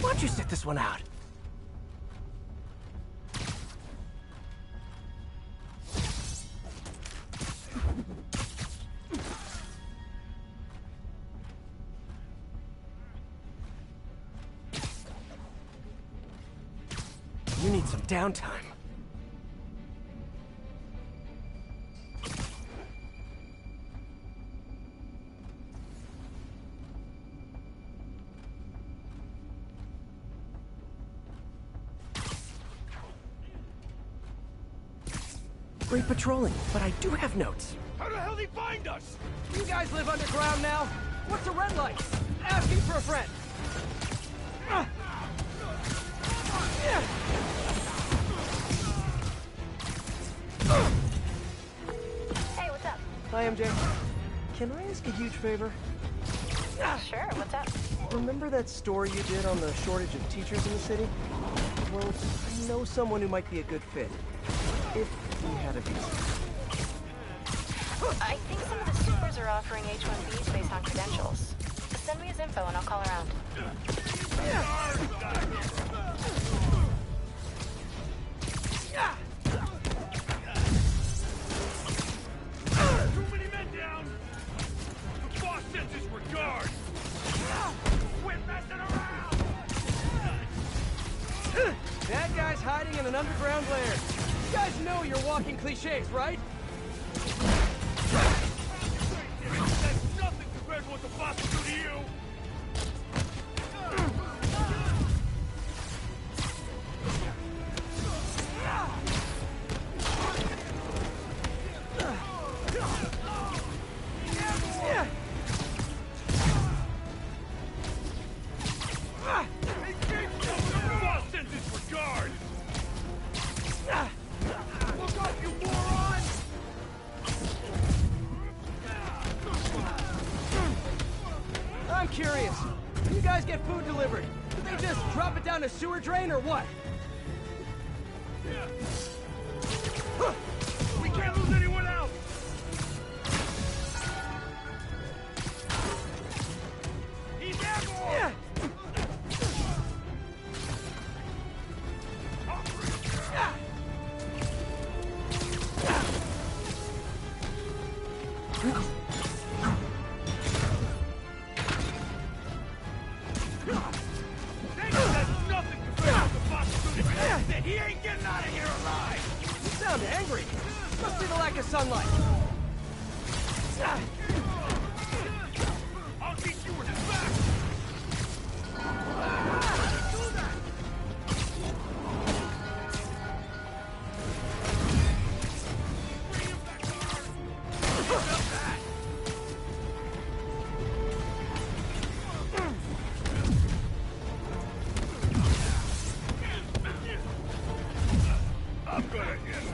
Speaker 1: Why don't you sit this one out? You need some downtime. Great patrolling, but I do have notes.
Speaker 11: How the hell did he find us?
Speaker 1: You guys live underground now? What's a red light? Asking for a friend.
Speaker 3: Hey, what's up?
Speaker 1: Hi, MJ. Can I ask a huge favor?
Speaker 3: Sure, what's up?
Speaker 1: Remember that story you did on the shortage of teachers in the city? Well, I know someone who might be a good fit. If he had a visa.
Speaker 3: I think some of the supers are offering H-1Bs based on credentials. Send me his info and I'll call around.
Speaker 11: Too many men down! The boss sends his regards! Quit messing around!
Speaker 1: That guy's hiding in an underground lair. You guys know you're walking cliches, right? I'm curious. When you guys get food delivered, do they just drop it down a sewer drain or what?
Speaker 11: We can't lose anyone else! He's airborne!
Speaker 1: Yeah.
Speaker 11: He ain't getting out of here alive!
Speaker 1: You sound angry. Must be the lack of sunlight.
Speaker 11: I'll teach you with his back! Do that! Bring him back to Earth! Give him that! I'm gonna get this.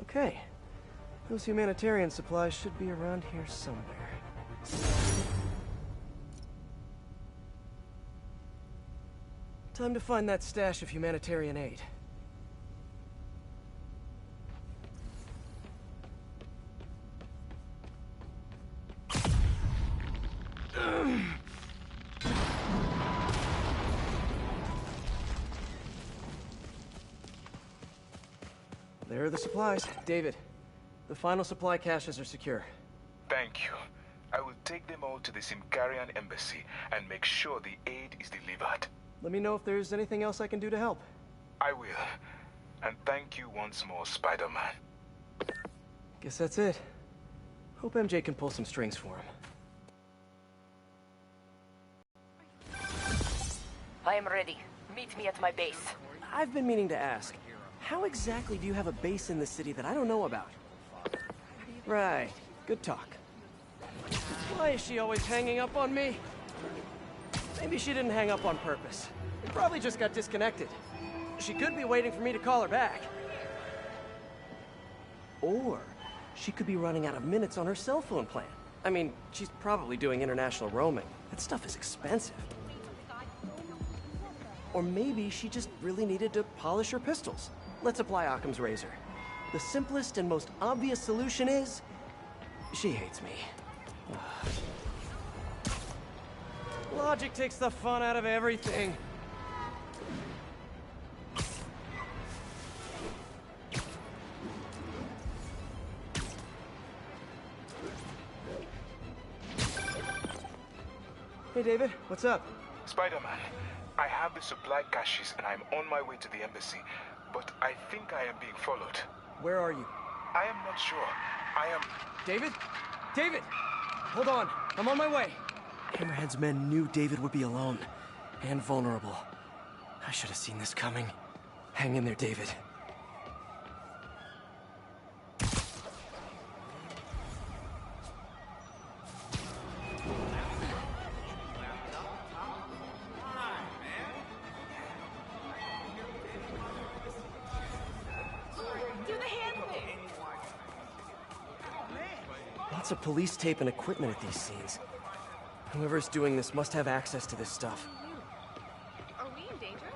Speaker 1: Okay. Those humanitarian supplies should be around here somewhere. Time to find that stash of humanitarian aid. There are the supplies. David, the final supply caches are secure.
Speaker 2: Thank you. I will take them all to the Simkarian embassy and make sure the aid is delivered.
Speaker 1: Let me know if there's anything else I can do to help.
Speaker 2: I will. And thank you once more, Spider-Man.
Speaker 1: Guess that's it. Hope MJ can pull some strings for him.
Speaker 12: I am ready. Meet me at my base.
Speaker 1: I've been meaning to ask, how exactly do you have a base in the city that I don't know about? Right. Good talk. Why is she always hanging up on me? Maybe she didn't hang up on purpose. We probably just got disconnected. She could be waiting for me to call her back. Or she could be running out of minutes on her cell phone plan. I mean, she's probably doing international roaming. That stuff is expensive. Or maybe she just really needed to polish her pistols. Let's apply Occam's razor. The simplest and most obvious solution is... she hates me. Logic takes the fun out of everything. Hey, David, what's up?
Speaker 2: Spider-Man, I have the supply caches and I'm on my way to the embassy, but I think I am being followed.
Speaker 1: Where are you?
Speaker 2: I am not sure. I am...
Speaker 1: David? David! Hold on, I'm on my way. Hammerhead's men knew David would be alone and vulnerable. I should have seen this coming. Hang in there, David. Lots of police tape and equipment at these scenes. Whoever's doing this must have access to this stuff.
Speaker 3: Are we in danger?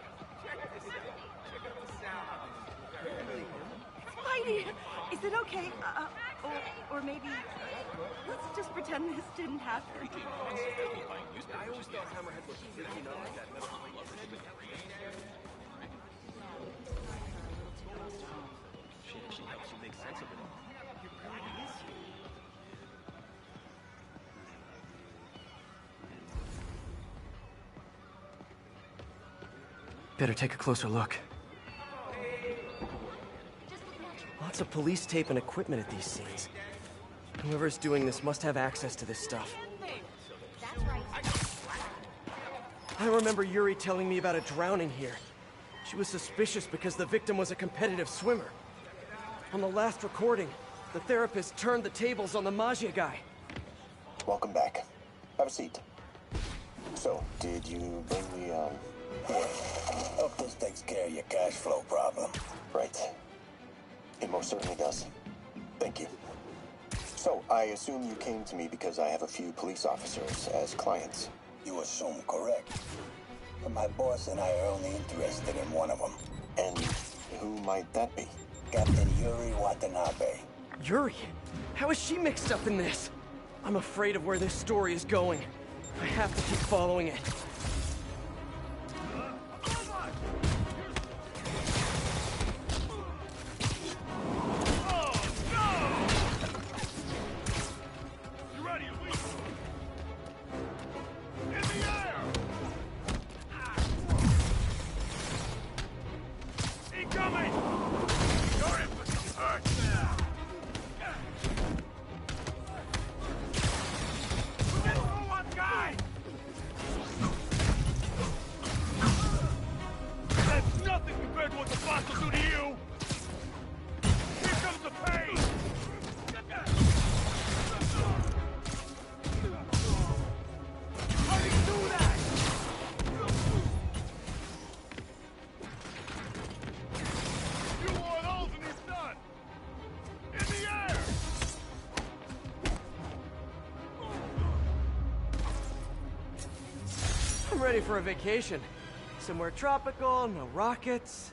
Speaker 13: Spidey! Is it okay? Or maybe... let's just pretend this didn't happen.
Speaker 16: I always thought Hammerhead was freaky, not like that. She actually helps you make sense of it all.
Speaker 1: Better take a closer look. Lots of police tape and equipment at these scenes. Whoever's doing this must have access to this stuff. I remember Yuri telling me about a drowning here. She was suspicious because the victim was a competitive swimmer. On the last recording, the therapist turned the tables on the Magia guy.
Speaker 14: Welcome back. Have a seat. So, did you bring the,
Speaker 10: Hope this takes care of your cash flow problem.
Speaker 14: Right. It most certainly does. Thank you. So, I assume you came to me because I have a few police officers as clients.
Speaker 10: You assume correct. But my boss and I are only interested in one of them.
Speaker 14: And who might that be?
Speaker 10: Captain Yuri Watanabe.
Speaker 1: Yuri? How is she mixed up in this? I'm afraid of where this story is going. I have to keep following it. ready for a vacation. Somewhere tropical, no rockets.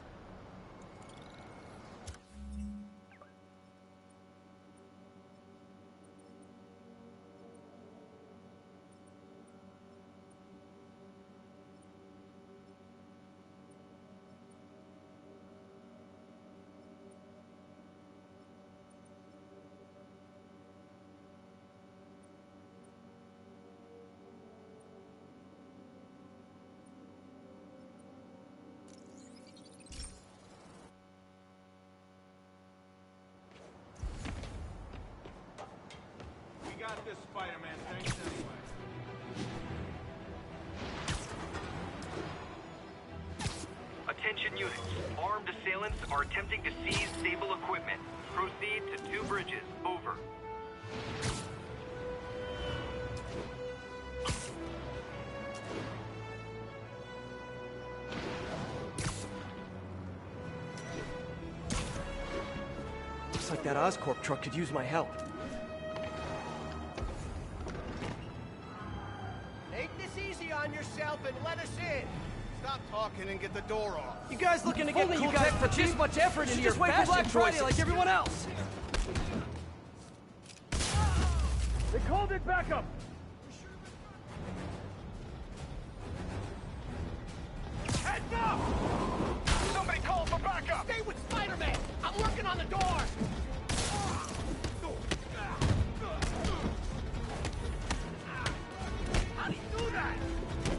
Speaker 11: We got this, Spider-Man. Thanks anyway.
Speaker 6: Attention units. Armed assailants are attempting to seize stable equipment. Proceed to 2 bridges. Over.
Speaker 1: Looks like that Oscorp truck could use my help.
Speaker 7: Take this easy on yourself and let us in. Stop talking and get the door off.
Speaker 1: You guys looking to get
Speaker 7: Only
Speaker 1: cool
Speaker 7: you guys
Speaker 1: tech for
Speaker 7: put
Speaker 1: cheap?
Speaker 7: this much effort
Speaker 1: You
Speaker 7: into
Speaker 1: should
Speaker 7: your
Speaker 1: just wait for
Speaker 7: fashion
Speaker 1: Black Friday
Speaker 7: choices.
Speaker 1: like everyone else.
Speaker 11: They called it backup. Heads up!
Speaker 4: Somebody call for backup!
Speaker 7: Stay with Spider-Man! I'm working on the door!
Speaker 11: How'd he do that?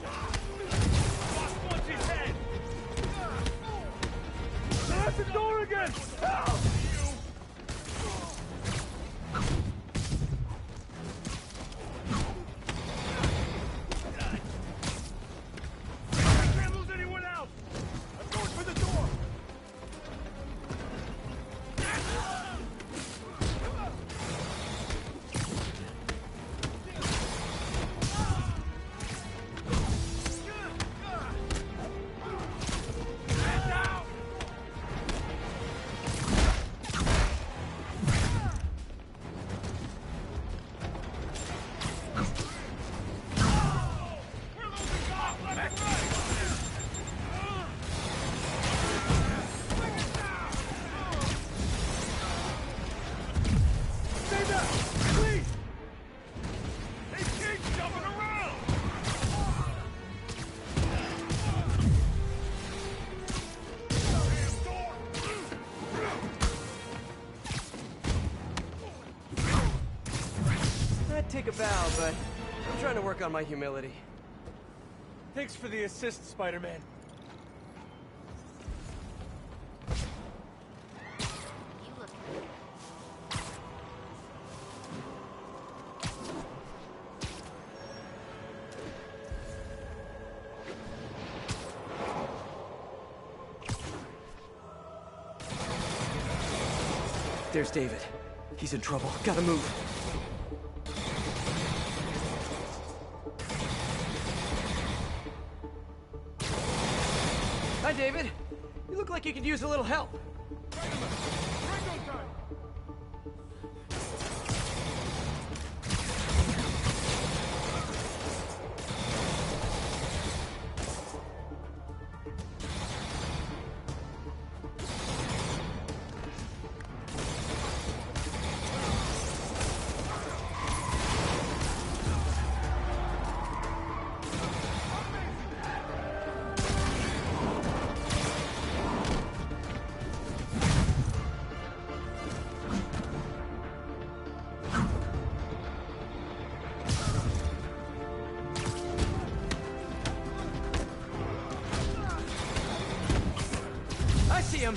Speaker 11: Boss wants his head. They're at the door again! Help! I can't lose anyone else! I'm going for the door! Stay back! Please! They keep jumping around!
Speaker 1: I'd take a bow, but I'm trying to work on my humility.
Speaker 11: Thanks for the assist, Spider-Man.
Speaker 1: There's David. He's in trouble. Gotta move. Hi, David. You look like you could use a little help. I see him.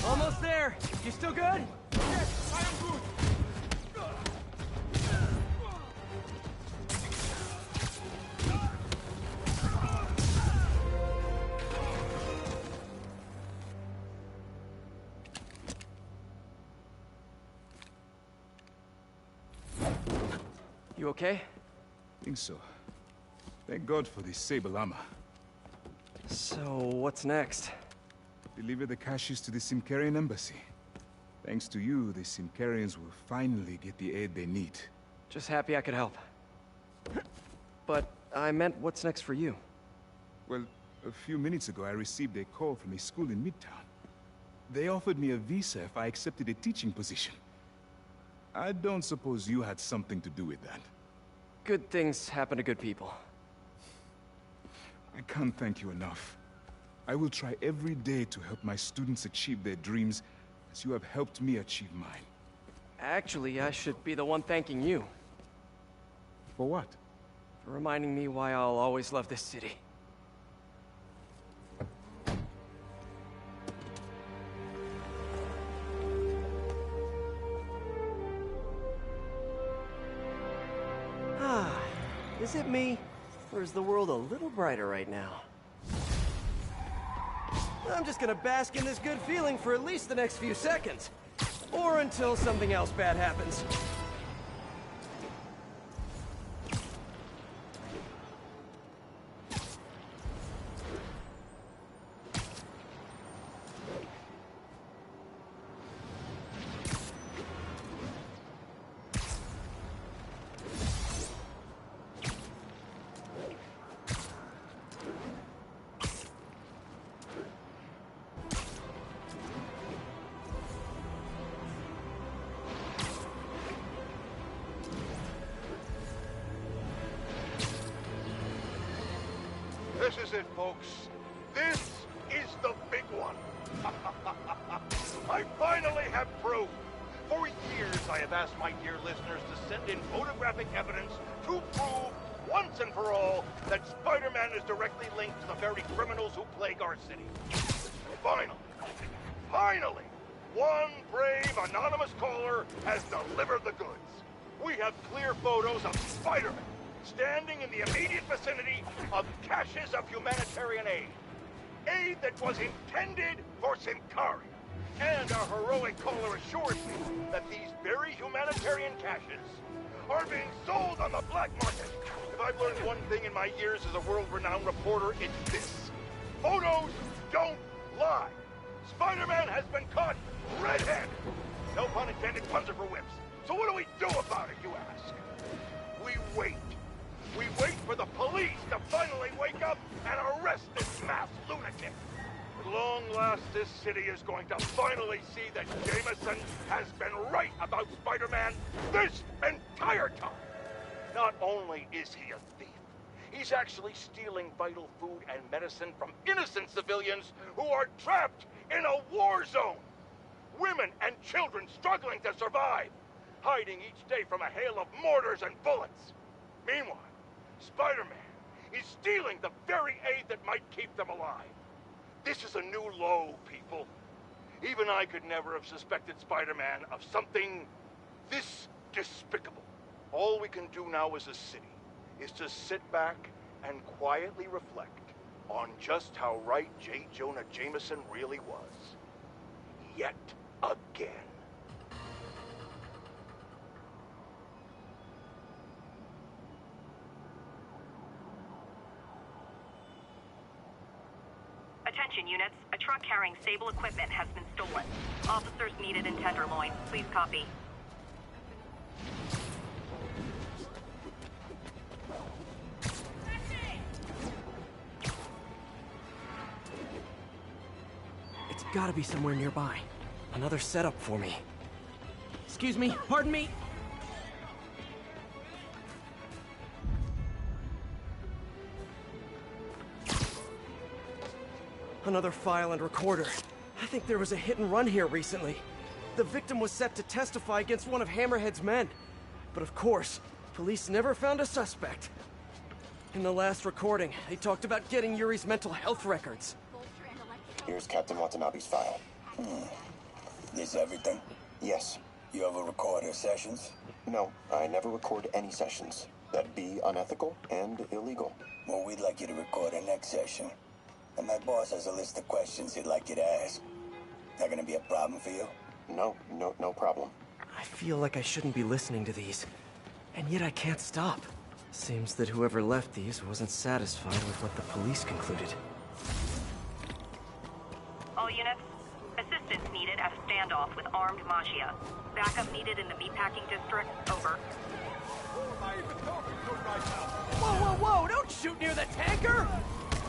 Speaker 1: Almost there. You still good?
Speaker 11: Yes, I am good.
Speaker 1: You okay?
Speaker 5: Think so. Thank God for the Sable armor.
Speaker 1: So, what's next?
Speaker 5: Deliver the caches to the Simkarian embassy. Thanks to you, the Simkarians will finally get the aid they need.
Speaker 1: Just happy I could help. But I meant what's next for you?
Speaker 5: Well, a few minutes ago I received a call from a school in Midtown. They offered me a visa if I accepted a teaching position. I don't suppose you had something to do with that.
Speaker 1: Good things happen to good people.
Speaker 5: I can't thank you enough. I will try every day to help my students achieve their dreams as you have helped me achieve mine.
Speaker 1: Actually, I should be the one thanking you.
Speaker 5: For what?
Speaker 1: For reminding me why I'll always love this city. Ah, is it me? Or is the world a little brighter right now? I'm just gonna bask in this good feeling for at least the next few seconds. Or until something else bad happens.
Speaker 4: This is it, folks. This is the big one. I finally have proof. For years, I have asked my dear listeners to send in photographic evidence to prove, once and for all, that Spider-Man is directly linked to the very criminals who plague our city. Finally, one brave, anonymous caller has delivered the goods. We have clear photos of Spider-Man standing in the immediate vicinity of caches of humanitarian aid. Aid that was intended for Simkari. And our heroic caller assures me that these very humanitarian caches are being sold on the black market. If I've learned one thing in my years as a world-renowned reporter, it's this. Photos don't lie. Spider-Man has been caught red-handed. No pun intended, puns are for whips. So what do we do about it, you ask? We wait. We wait for the police to finally wake up and arrest this mass lunatic. At long last, this city is going to finally see that Jameson has been right about Spider-Man this entire time. Not only is he a thief, he's actually stealing vital food and medicine from innocent civilians who are trapped in a war zone. Women and children struggling to survive, hiding each day from a hail of mortars and bullets. Meanwhile, Spider-Man is stealing the very aid that might keep them alive. This is a new low, people. Even I could never have suspected Spider-Man of something this despicable. All we can do now as a city is to sit back and quietly reflect on just how right J. Jonah Jameson really was. Yet again.
Speaker 13: Attention units, a truck carrying Sable equipment has been stolen. Officers needed in Tenderloin. Please copy.
Speaker 1: It's gotta be somewhere nearby. Another setup for me. Excuse me, pardon me. Another file and recorder. I think there was a hit and run here recently. The victim was set to testify against one of Hammerhead's men. But of course, police never found a suspect. In the last recording, they talked about getting Yuri's mental health records.
Speaker 14: Here's Captain Watanabe's file.
Speaker 10: This everything?
Speaker 14: Yes.
Speaker 10: You ever record her sessions?
Speaker 14: No, I never record any sessions. That'd be unethical and illegal.
Speaker 10: Well, we'd like you to record our next session. And my boss has a list of questions he'd like you to ask. That gonna be a problem for you?
Speaker 14: No problem.
Speaker 1: I feel like I shouldn't be listening to these, and yet I can't stop. Seems that whoever left these wasn't satisfied with what the police concluded.
Speaker 17: All units, assistance needed at a standoff with armed Mafia. Backup needed in the meatpacking district. Over.
Speaker 1: Whoa, whoa, don't shoot near the tanker!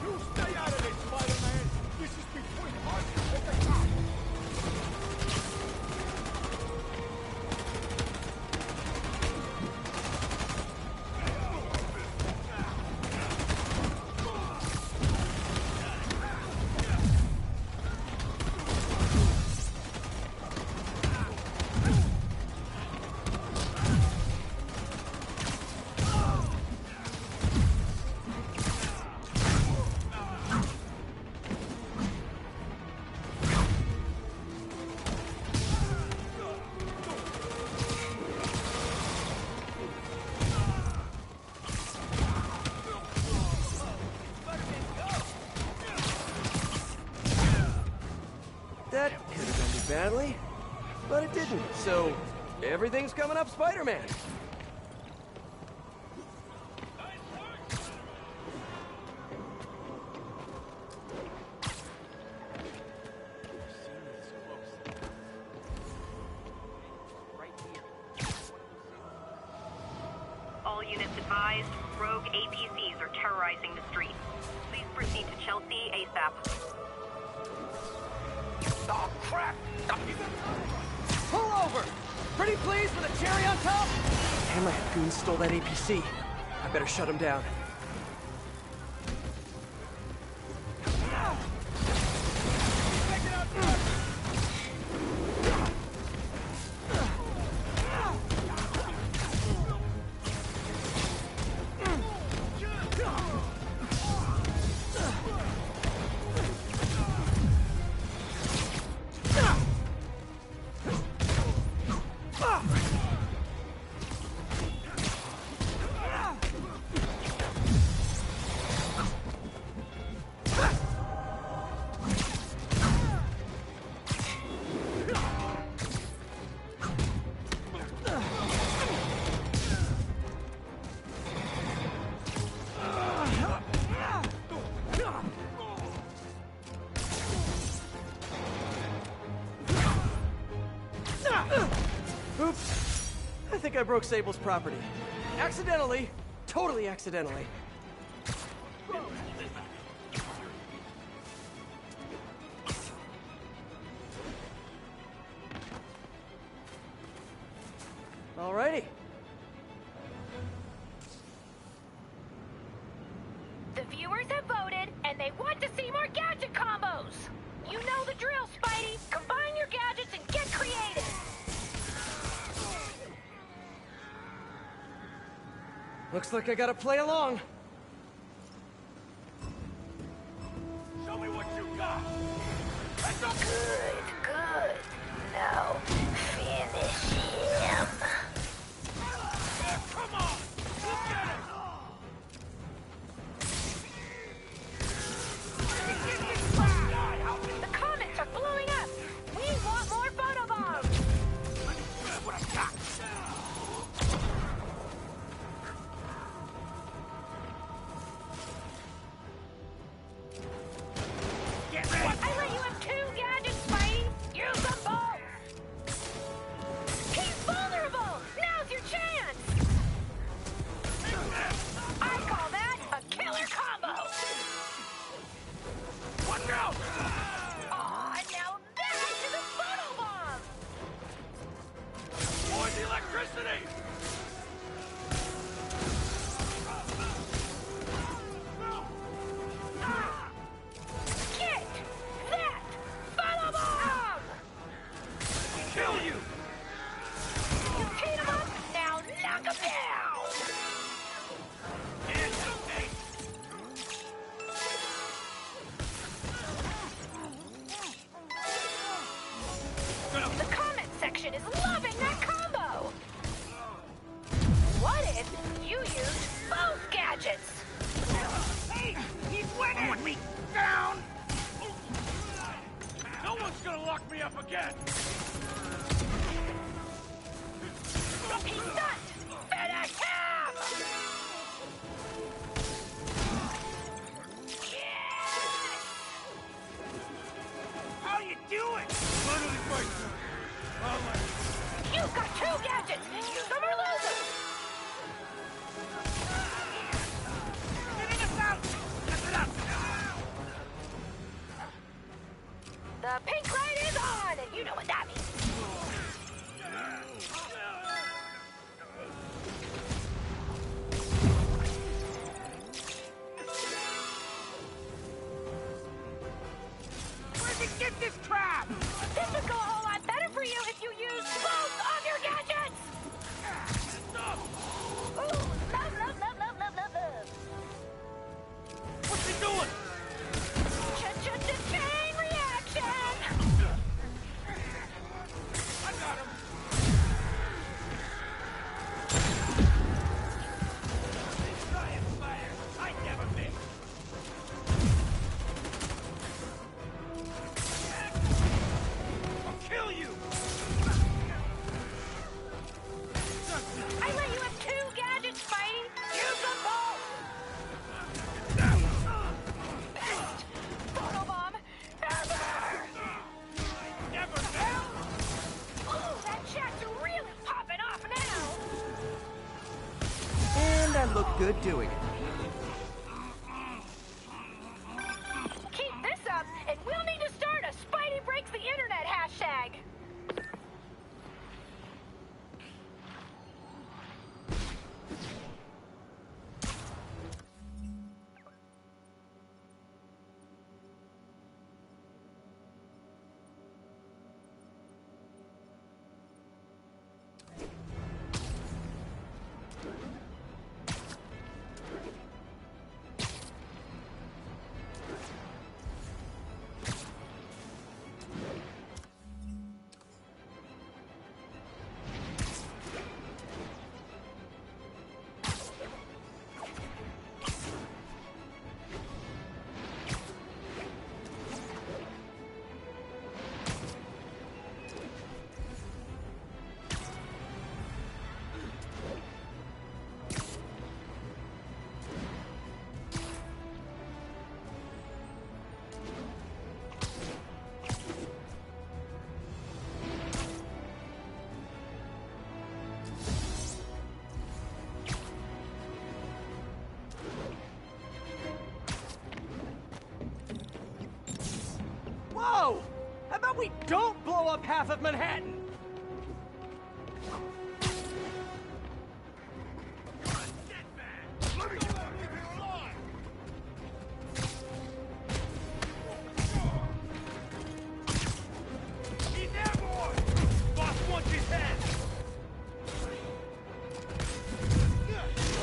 Speaker 11: You stay out of this, Spider-Man! This is between us and the cops!
Speaker 1: That could have ended badly, but it didn't, so everything's coming up Spider-Man.
Speaker 17: All units advised, rogue APCs are terrorizing the streets. Please proceed to Chelsea ASAP.
Speaker 11: Oh, crap!
Speaker 1: Pull over! Pretty please with a cherry on top? Hammerhead goons stole that APC. I better shut him down. Oops. I think I broke Sable's property. Accidentally. Totally accidentally. Alrighty.
Speaker 12: The viewers have voted, and they want to see more gadget combos. You know the drill, Spidey. Combine your gadgets and get creative.
Speaker 1: Looks like I gotta play along.
Speaker 11: Show me what you got!
Speaker 12: Good. Now, finish him.
Speaker 11: Come on! Look at it!
Speaker 12: The comets are blowing up. We want more photobombs.
Speaker 11: Let me grab what I got.
Speaker 12: I let you have 2 gadgets, Spidey. Use them both. He's vulnerable. Now's your chance. I call that a killer combo.
Speaker 11: Watch out!
Speaker 12: Aw, now that's the photobomb.
Speaker 11: More the electricity!
Speaker 12: Get that photobomb.
Speaker 11: Kill you!
Speaker 12: You teed him up. Now knock him down.
Speaker 11: up again!
Speaker 12: He's stunned! Finish him!
Speaker 11: How you doing? Literally fighting.
Speaker 12: You've got 2 gadgets! Use them or lose them!
Speaker 11: Getting us out! Step it up!
Speaker 12: The pink light is on, and you know what that means.
Speaker 11: Where'd you get this crap?
Speaker 12: This would go a whole lot better for you if you used both of your gadgets! Ooh, love, love, love, love, love, love, love.
Speaker 11: What's he doing?
Speaker 12: Chain reaction!
Speaker 11: I got him. Giant fire. I never miss. I'll kill you.
Speaker 12: I let you have 2 gadgets, Spidey! Use them both! Best photobomb ever!
Speaker 11: Never fail.
Speaker 12: Ooh, that chat's really popping off now!
Speaker 1: And I look good doing it.
Speaker 12: Keep this up, and we'll need to start a Spidey Breaks the Internet hashtag!
Speaker 1: Whoa! How about we don't blow up half of Manhattan?
Speaker 11: He's airborne. Boss wants his head.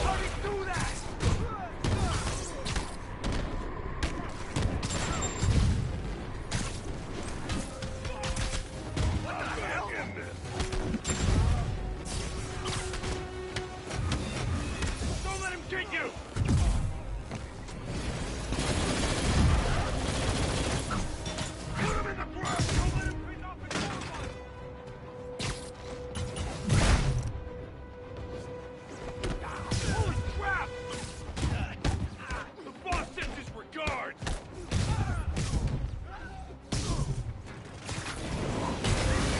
Speaker 11: Hurry through that. What the hell? Don't let him get you. Put him in the ground. Don't let him pick up his armor. Holy crap! The boss sends his regards!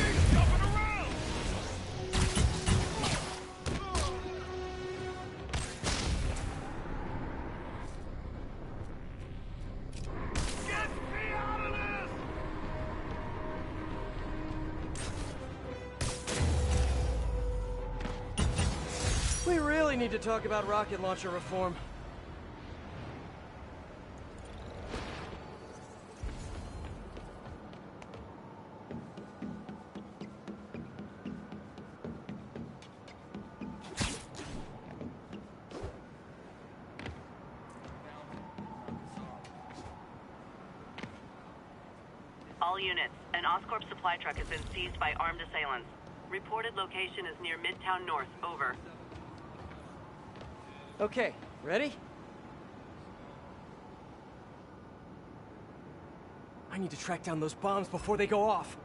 Speaker 11: He's jumping around! Get me out of this!
Speaker 1: We really need to talk about rocket launcher reform.
Speaker 17: All units, an Oscorp supply truck has been seized by armed assailants. Reported location is near Midtown North. Over.
Speaker 1: Okay, ready? I need to track down those bombs before they go off.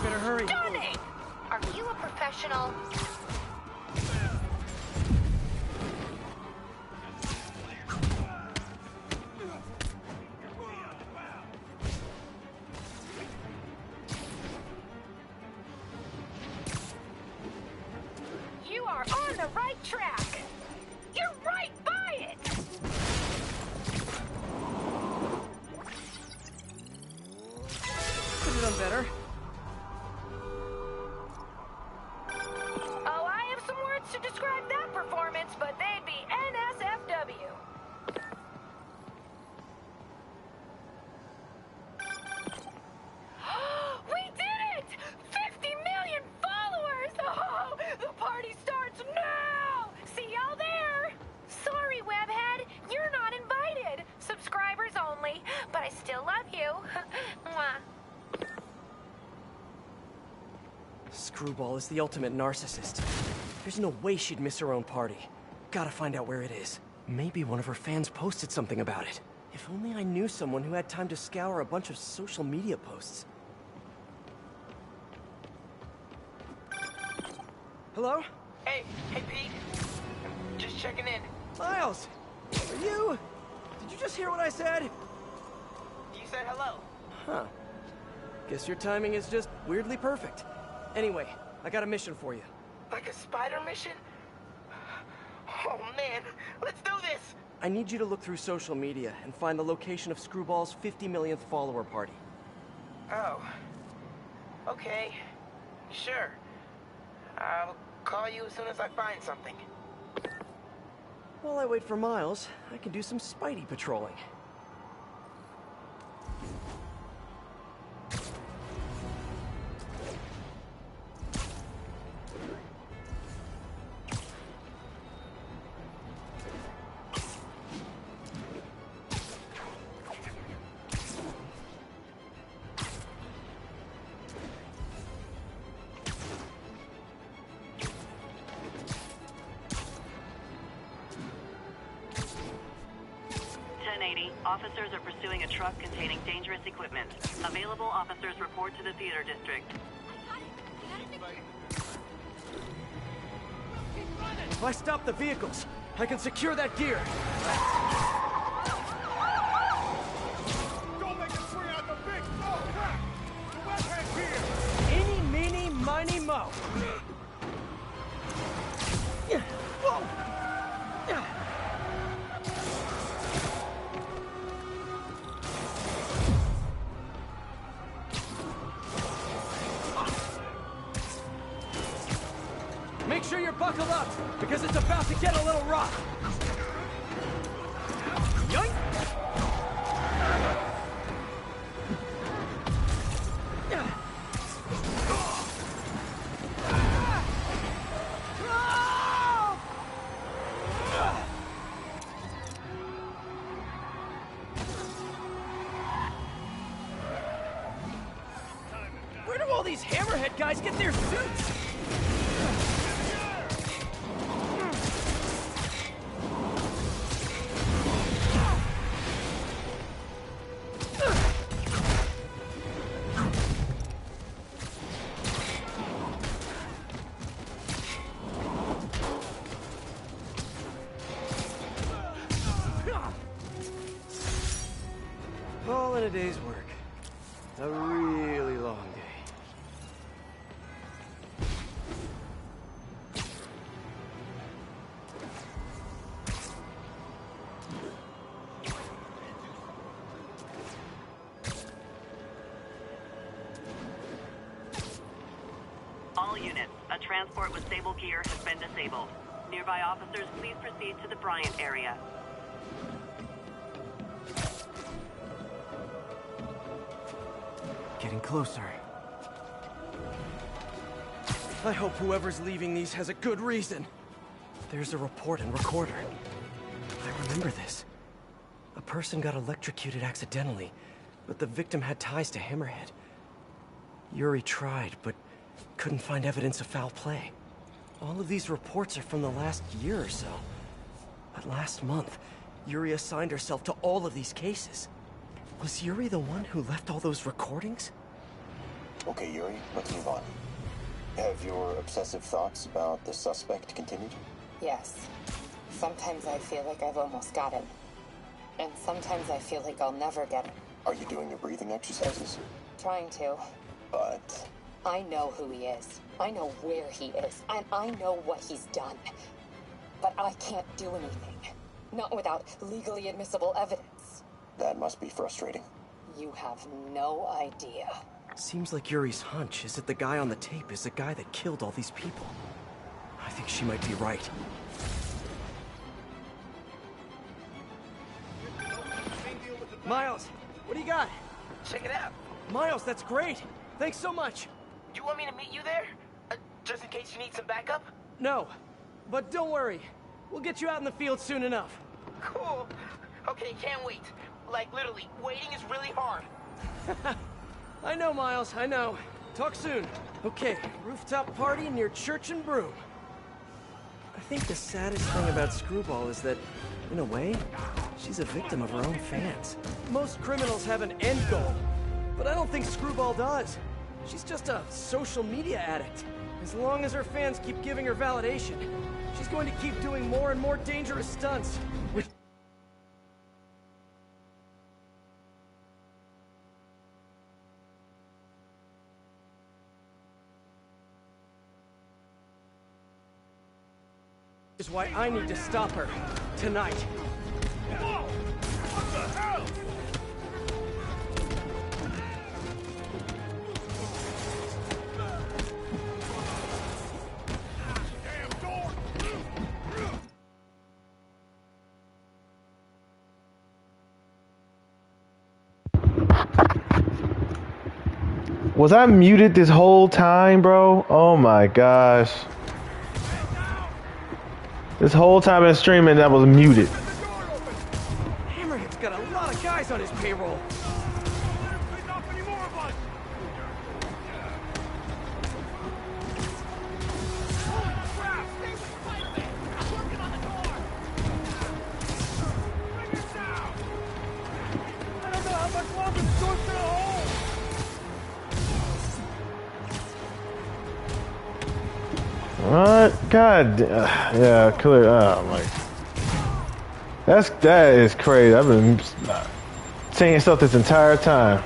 Speaker 1: Better hurry.
Speaker 12: Stunning! Are you a professional? You are on the right track. You're right by it.
Speaker 1: Could have done better.
Speaker 12: Oh, I have some words to describe that performance, but they'd be NSFW. We did it! 50 million followers! Oh, the party starts now! See y'all there! Sorry, Webhead, you're not invited. Subscribers only, but I still love you. Mwah.
Speaker 1: Screwball is the ultimate narcissist. There's no way she'd miss her own party. Gotta find out where it is. Maybe one of her fans posted something about it. If only I knew someone who had time to scour a bunch of social media posts. Hello?
Speaker 15: Hey, Pete. Just checking in.
Speaker 1: Miles! Are you? Did you just hear what I said?
Speaker 15: You said hello.
Speaker 1: Huh. Guess your timing is just weirdly perfect. Anyway, I got a mission for you.
Speaker 15: Like a spider mission? Oh man, let's do this!
Speaker 1: I need you to look through social media and find the location of Screwball's 50 millionth follower party.
Speaker 15: Oh. Okay. Sure. I'll call you as soon as I find something.
Speaker 1: While I wait for Miles, I can do some Spidey patrolling.
Speaker 17: Officers are pursuing a truck containing dangerous equipment. Available officers report to the theater district.
Speaker 1: If I stop the vehicles, I can secure that gear.
Speaker 11: Don't make it swing out the big snow crack! The Webhead here!
Speaker 1: Eeny, meeny, miny, mo. Whoa! Make sure you're buckled up, because it's about to get a little rough. Yoink! Where do all these hammerhead guys get their suits? All in a day's work. A really long day.
Speaker 17: All units, a transport with stable gear has been disabled. Nearby officers, please proceed to the Bryant area.
Speaker 1: Getting closer. I hope whoever's leaving these has a good reason. There's a report and recorder. I remember this. A person got electrocuted accidentally, but the victim had ties to Hammerhead. Yuri tried, but couldn't find evidence of foul play. All of these reports are from the last year or so. But last month, Yuri assigned herself to all of these cases. Was Yuri the one who left all those recordings?
Speaker 14: Okay, Yuri, let's move on. Have your obsessive thoughts about the suspect continued?
Speaker 3: Yes. Sometimes I feel like I've almost got him. And sometimes I feel like I'll never get him.
Speaker 14: Are you doing your breathing exercises?
Speaker 3: Trying to.
Speaker 14: But...
Speaker 3: I know who he is. I know where he is. And I know what he's done. But I can't do anything. Not without legally admissible evidence.
Speaker 14: That must be frustrating.
Speaker 3: You have no idea.
Speaker 1: Seems like Yuri's hunch is that the guy on the tape is the guy that killed all these people. I think she might be right. Miles, what do you got?
Speaker 15: Check it out.
Speaker 1: Miles, that's great. Thanks so much.
Speaker 15: Do you want me to meet you there? Just in case you need some backup?
Speaker 1: No, but don't worry. We'll get you out in the field soon enough.
Speaker 15: Cool. Okay, can't wait. Like, literally, waiting is really hard.
Speaker 1: I know, Miles, I know. Talk soon. Okay, rooftop party near Church and Broom. I think the saddest thing about Screwball is that, in a way, she's a victim of her own fans. Most criminals have an end goal, but I don't think Screwball does. She's just a social media addict. As long as her fans keep giving her validation, she's going to keep doing more and more dangerous stunts. Which is why I need to stop her. Tonight.
Speaker 11: Whoa! What the hell?
Speaker 18: Was I muted this whole time, bro? Oh my gosh. This whole time in streaming, that was muted.
Speaker 1: Hammerhead's got a lot of guys on his payroll.
Speaker 18: What? God, yeah, clear. Oh my. That is crazy. I've been saying stuff this entire time.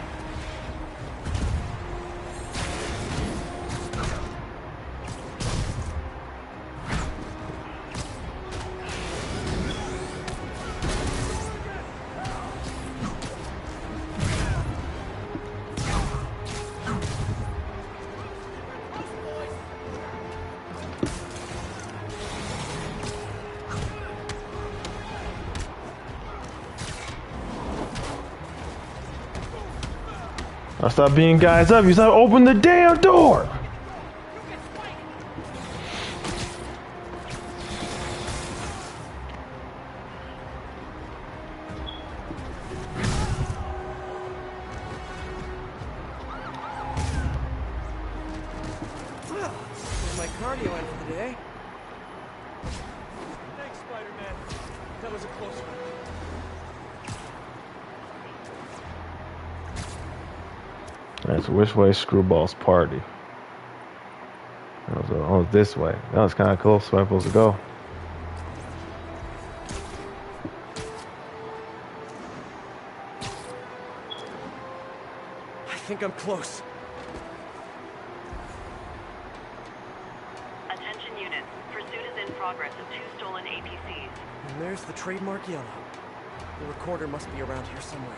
Speaker 18: I stop beating guys up. You stop open the damn door.
Speaker 1: Well, there's my cardio in for the day. Thanks, Spider-Man. That was a close one.
Speaker 18: That's which way Screwball's party. Oh, this way. That was kind of close where I'm supposed to go.
Speaker 1: I think I'm close.
Speaker 17: Attention units. Pursuit is in progress of 2 stolen APCs.
Speaker 1: And there's the trademark yellow. The recorder must be around here somewhere.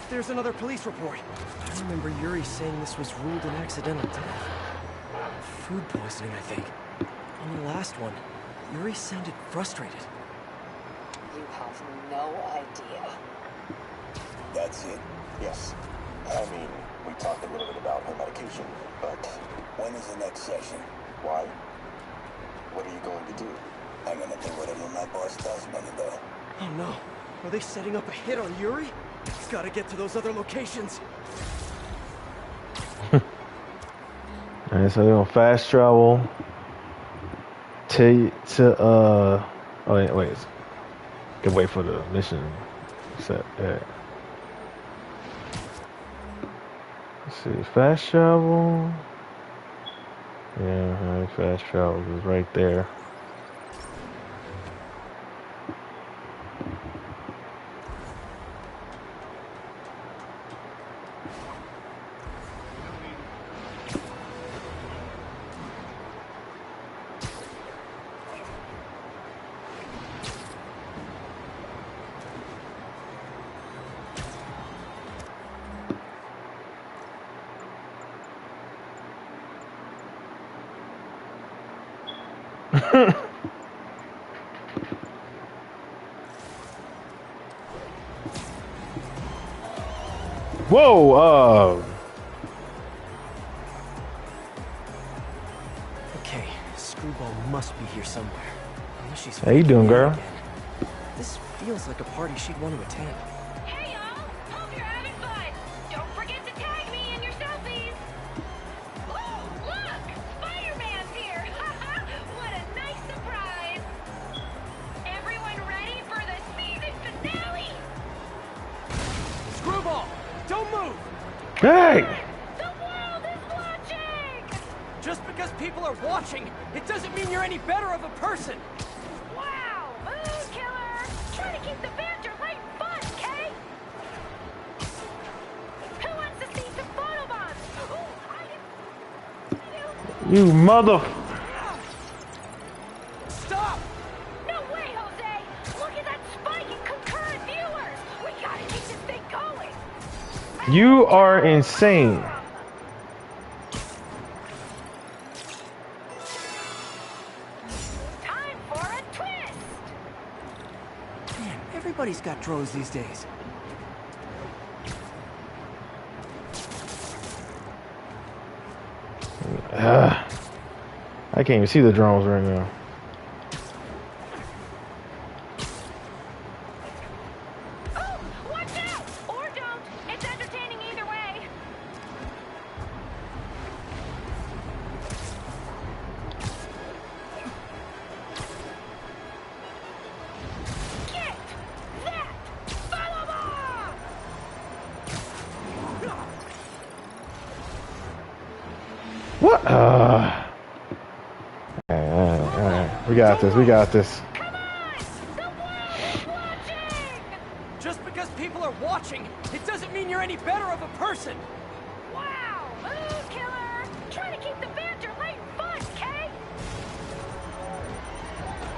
Speaker 1: There's another police report. I remember Yuri saying this was ruled an accidental death. Food poisoning, I think. On the last one, Yuri sounded frustrated.
Speaker 3: You have no idea.
Speaker 14: That's it? Yes. I mean, we talked a little bit about her medication, but...
Speaker 10: When is the next session?
Speaker 14: Why? What are you going to do?
Speaker 10: I'm gonna do whatever my boss tells me to do.
Speaker 1: Oh no. Are they setting up a hit on Yuri? He's gotta get to those other locations.
Speaker 18: Alright, so they're gonna fast travel to oh yeah, wait. Can wait for the mission set. Yeah. Let's see, fast travel. Yeah, fast travel is right there. Whoa,
Speaker 1: Okay, Screwball must be here somewhere. Unless she's
Speaker 18: how you doing, girl?
Speaker 1: again. This feels like a party she'd want to attend.
Speaker 12: Hey y'all! Hope you're having fun! Don't forget to tag me in your selfies! Oh, look! Spider-Man's here! What a nice surprise! Everyone ready for the season finale?
Speaker 1: Screwball! Don't move!
Speaker 18: Hey!
Speaker 12: The world is watching!
Speaker 1: Just because people are watching, it doesn't mean you're any better of a person!
Speaker 12: Wow! Moon killer! Try to keep the banter light and fun, Kay? Who wants to see some photobombs? Ooh,
Speaker 18: You mother...
Speaker 1: Stop!
Speaker 12: no way, Jose! Look at that spike in concurrent viewers! We gotta keep this thing going!
Speaker 18: You are insane.
Speaker 12: Time for a twist!
Speaker 1: Man, everybody's got drones these days.
Speaker 18: I can't even see the drones right now.
Speaker 12: Oh, watch out! Or don't. It's entertaining either way. Get that! Follow bomb!
Speaker 18: What? Alright. We got this. We got this.
Speaker 1: Just because people are watching, it doesn't mean you're any better of a person!
Speaker 12: Wow! Moon killer! Try to keep the banter light and fun, Kay?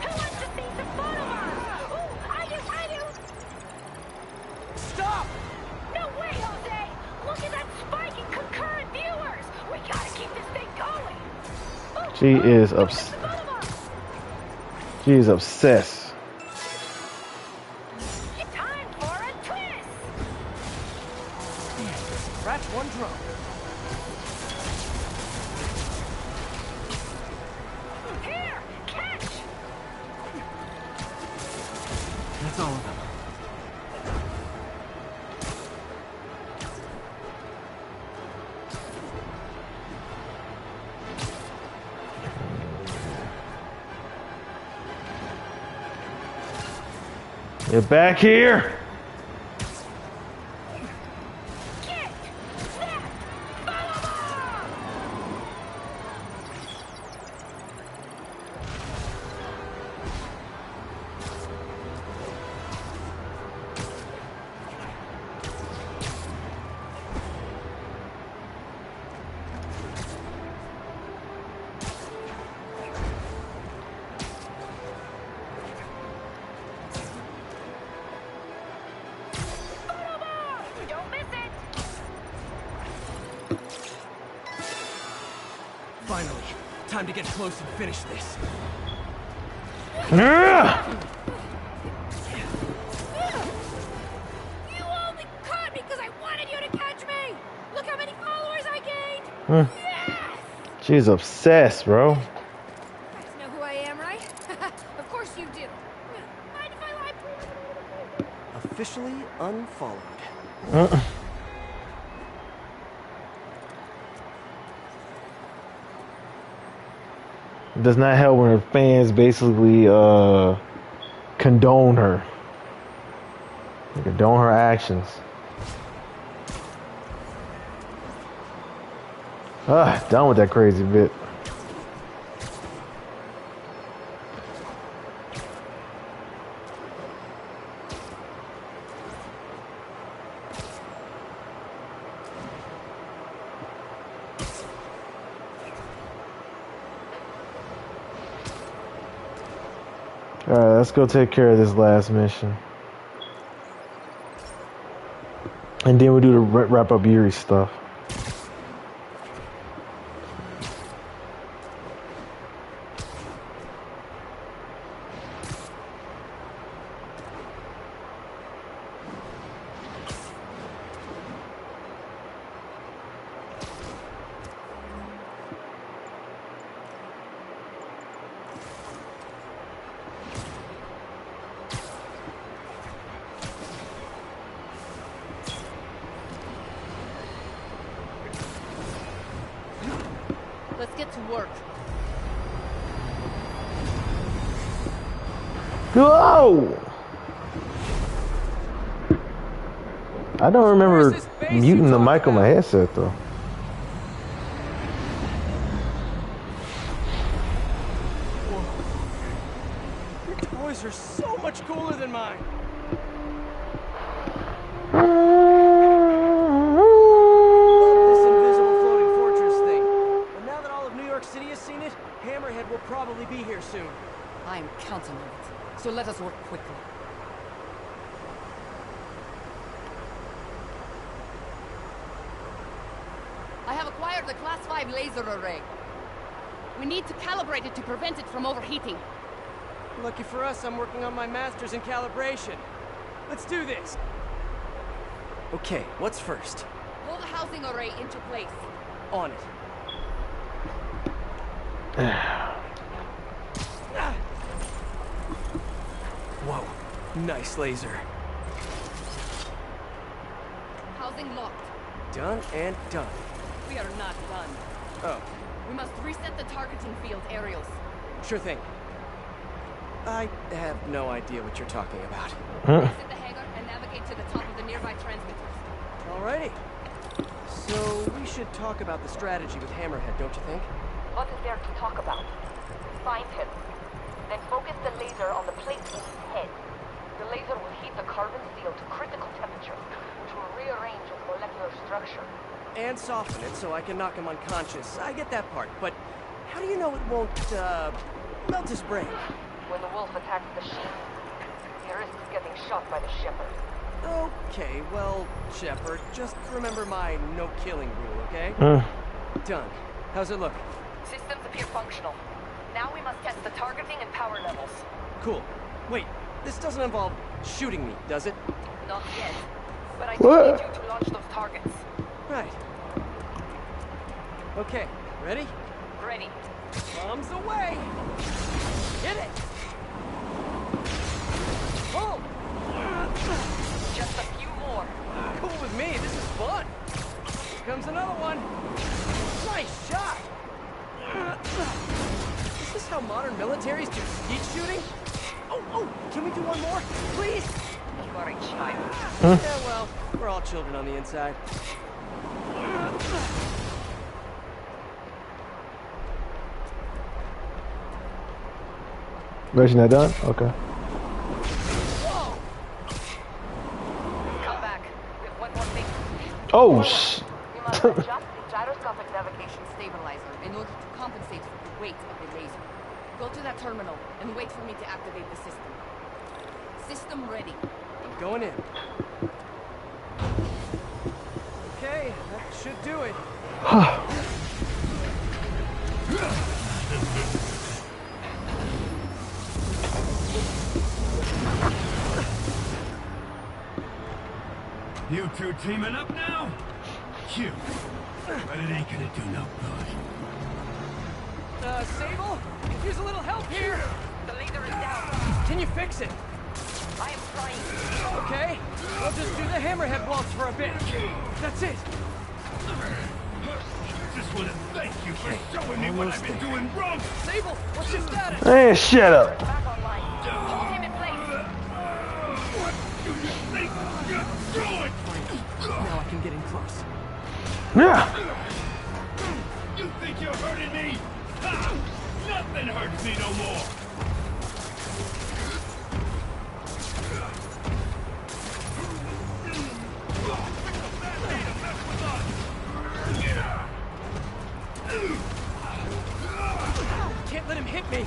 Speaker 12: Who wants to see some photobombs? Ooh, I do!
Speaker 1: Stop!
Speaker 12: No way, Jose! Look at that spike in concurrent viewers! We gotta keep this thing going! Ooh,
Speaker 18: She is She is obsessed.
Speaker 12: time for a twist!
Speaker 1: Scratch one drone.
Speaker 12: Here! Catch!
Speaker 1: That's all of them.
Speaker 18: Get back here!
Speaker 12: Don't miss it!
Speaker 1: Finally, time to get close and finish this.
Speaker 12: You only caught me because I wanted you to catch me! Look how many followers I gained!
Speaker 18: She's obsessed, bro.
Speaker 12: You guys know who I am, right? Of course you do. Mind if I lie?
Speaker 1: Officially unfollowed.
Speaker 18: Does not help when her fans basically condone her. They condone her actions. Done with that crazy bit. Alright, let's go take care of this last mission. And then we'll do the wrap up Yuri stuff.
Speaker 12: Let's get to work.
Speaker 18: Whoa! I don't remember muting the mic on my headset though.
Speaker 1: Your toys are so much cooler than mine. Hammerhead will probably be here soon.
Speaker 19: I'm counting on it, so let us work quickly. I have acquired the Class 5 laser array. We need to calibrate it to prevent it from overheating.
Speaker 1: Lucky for us, I'm working on my master's in calibration. Let's do this. Okay, what's first?
Speaker 19: Pull the housing array into place.
Speaker 1: On it. Whoa, nice laser.
Speaker 19: Housing locked.
Speaker 1: Done and done.
Speaker 19: We are not done.
Speaker 1: Oh.
Speaker 19: We must reset the targeting field aerials.
Speaker 1: Sure thing. I have no idea what you're talking about.
Speaker 19: Exit the hangar and navigate to the top of the nearby transmitters.
Speaker 1: Alrighty. So we should talk about the strategy with Hammerhead, don't you think?
Speaker 3: What is there to talk about? Find him. Then focus the laser on the plate in his head. The laser will heat the carbon steel to critical temperature, which will rearrange his molecular structure.
Speaker 1: And soften it so I can knock him unconscious. I get that part, but how do you know it won't, melt his brain?
Speaker 3: When the wolf attacks the sheep, he risks getting shot by the shepherd.
Speaker 1: Okay, well, Shepard, just remember my no-killing rule, okay? Done. How's it look?
Speaker 3: Systems appear functional. Now we must test the targeting and power levels.
Speaker 1: Cool. Wait, this doesn't involve shooting me, does it?
Speaker 3: Not yet. But I do need you to launch those targets.
Speaker 1: Right. Okay, ready?
Speaker 3: Ready.
Speaker 1: Bombs away! Hit it! Pull!
Speaker 3: Just a few more.
Speaker 1: Cool with me, this is fun. Here comes another one. Nice shot! Is this how modern militaries do skeet shooting? Oh, can we do one more? Please?
Speaker 3: You are a child.
Speaker 1: Yeah, well, we're all children on the inside.
Speaker 18: Version not done? Okay.
Speaker 3: Whoa! Come back. We have one more thing.
Speaker 18: Oh,
Speaker 3: We must adjust the gyroscopic navigation
Speaker 19: stabilizer in order to compensate for the weight of the laser. Go to that terminal and wait for me to activate the system. System ready.
Speaker 1: I'm going in. Okay, that should do it.
Speaker 11: You two teaming up now? Cute. But it ain't gonna do no good.
Speaker 1: Sable? Here's a little help here.
Speaker 3: The laser is down.
Speaker 1: Can you fix it?
Speaker 3: I am trying.
Speaker 1: Okay, we'll just do the hammerhead waltz for a bit. That's it.
Speaker 11: Just wanna thank you for showing me what I've been doing wrong.
Speaker 1: Sable, what's your status?
Speaker 18: Hey, shut up.
Speaker 3: Back online. Hold him in place.
Speaker 11: What do you think you're doing?
Speaker 1: Now I can get in close.
Speaker 18: Yeah.
Speaker 11: Nothing hurts me no more.
Speaker 1: Can't let him hit me.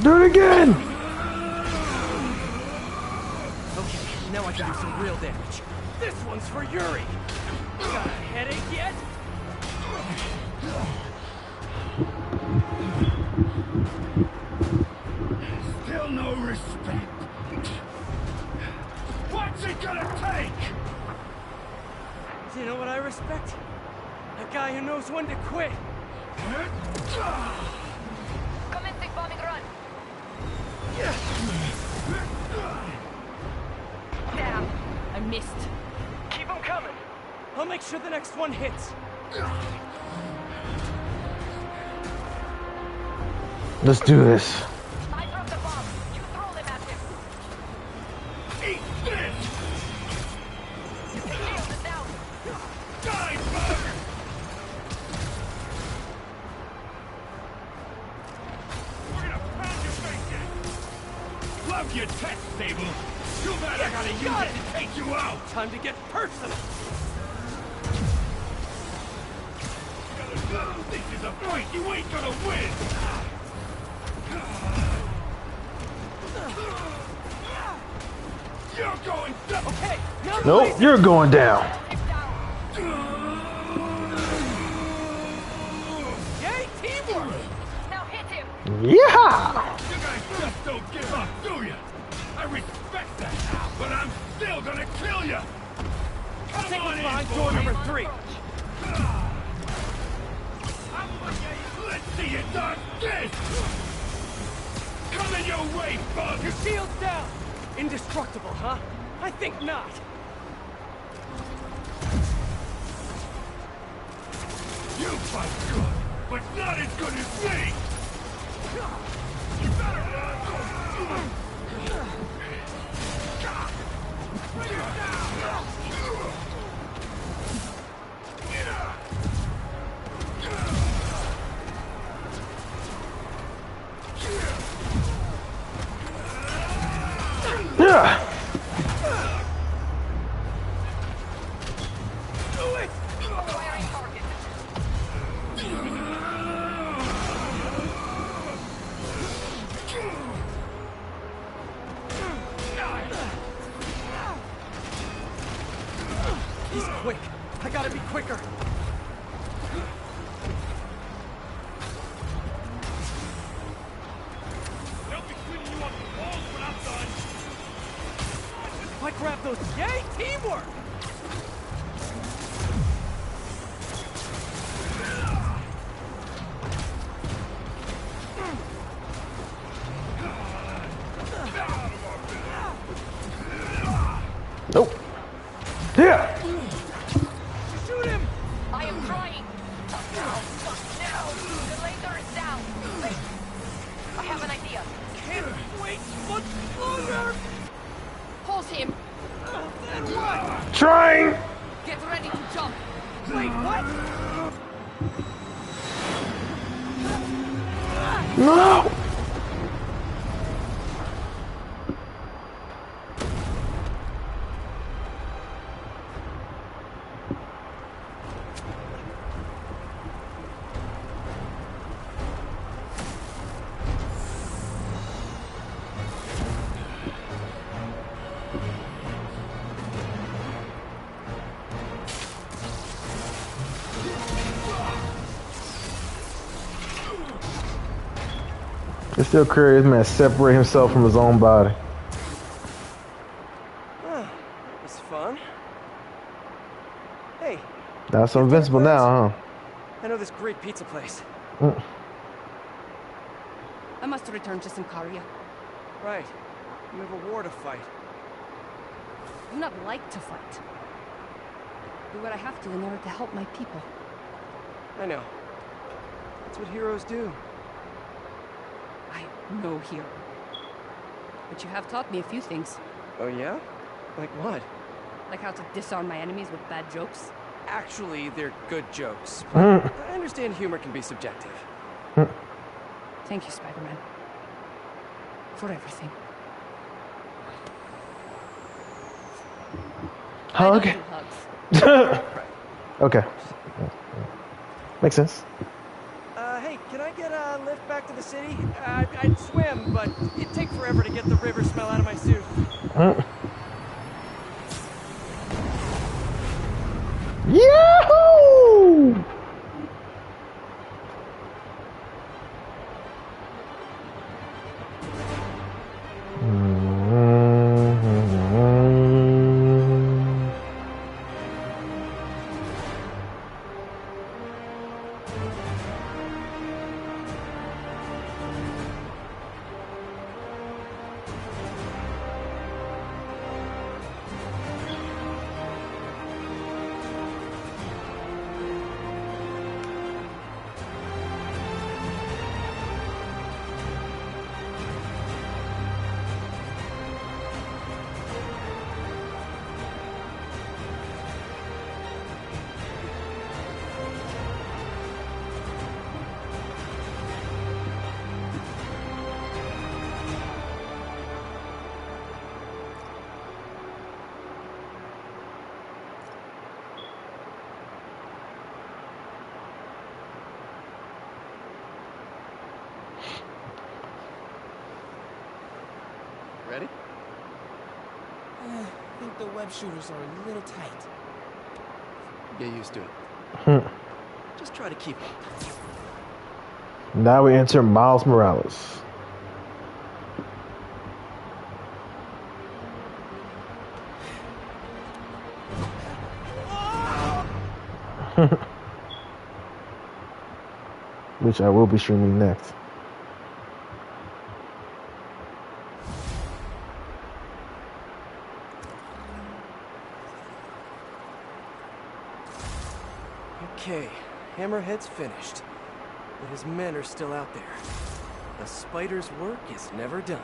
Speaker 18: Do it again!
Speaker 1: Okay, now I can do some real damage. This one's for Yuri. Got a headache yet?
Speaker 11: Still no respect. What's it gonna take?
Speaker 1: You know what I respect? A guy who knows when to quit.
Speaker 12: Commencing bombing run.
Speaker 19: Damn, I missed.
Speaker 1: Keep them coming. I'll make sure the next one hits.
Speaker 18: Let's do this.
Speaker 12: I dropped the bomb. You throw them at him.
Speaker 11: Eat this!
Speaker 12: The shield is down.
Speaker 11: Die, bug! We're gonna pound your face in! Love your tech, Sable! Too bad I gotta use it to take you out!
Speaker 1: Time to get personal.
Speaker 11: This is a fight you ain't gonna win! You're going down!
Speaker 1: Okay, now
Speaker 18: Nope, you're going down.
Speaker 1: Yay, teamwork!
Speaker 12: Now hit him.
Speaker 18: Yeah!
Speaker 11: You guys just don't give up, do you? I respect that, but I'm still gonna kill you! Come
Speaker 1: Take
Speaker 11: on
Speaker 1: us
Speaker 11: in,
Speaker 1: behind
Speaker 11: boy.
Speaker 1: door number 3.
Speaker 11: Let's see you dodge this! Coming your way, bug!
Speaker 1: Your shield's down! Indestructible, huh? I think not.
Speaker 11: You fight good, but not as good as me! You better run! Bring her down!
Speaker 18: Yeah!
Speaker 1: Do it!
Speaker 12: Firing target.
Speaker 1: He's quick. I gotta be quicker.
Speaker 11: They'll be cleaning you up the walls when I'm done!
Speaker 1: If I grab those, yay, teamwork!
Speaker 18: Nope. Yeah!
Speaker 1: Shoot him!
Speaker 12: I am trying. No. The laser is down. Wait. I have an idea.
Speaker 1: Can't wait much longer!
Speaker 19: Pulse him.
Speaker 1: Then what?
Speaker 18: Trying!
Speaker 19: Get ready to jump.
Speaker 1: Wait, what?
Speaker 18: No! It's still curious, man, separate himself from his own body.
Speaker 1: That was fun. Hey.
Speaker 18: That's so invincible now,
Speaker 1: I know this great pizza place.
Speaker 18: huh?
Speaker 19: I must return to Sincaria.
Speaker 1: Right. You have a war to fight.
Speaker 19: I do not like to fight. Do what I have to in order to help my people.
Speaker 1: I know. That's what heroes do.
Speaker 19: I I am no hero. But you have taught me a few things.
Speaker 1: Oh yeah? Like what?
Speaker 19: Like how to disarm my enemies with bad jokes.
Speaker 1: Actually, they're good jokes. But I understand humor can be subjective.
Speaker 19: Thank you, Spider-Man. For everything.
Speaker 18: Hug?
Speaker 19: I don't do hugs.
Speaker 18: Okay. Makes sense.
Speaker 1: Hey, can I get a lift back to the city? I'd swim, but it'd take forever to get the river smell out of my suit.
Speaker 18: Yahoo!
Speaker 1: Ready?
Speaker 16: I think the web shooters are a little tight.
Speaker 1: Get used to it. Just try to keep up.
Speaker 18: Now we enter Miles Morales. Which I will be streaming next.
Speaker 1: Okay, Hammerhead's finished. But his men are still out there. The spider's work is never done.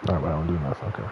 Speaker 18: Alright, but I don't do nothing. Okay.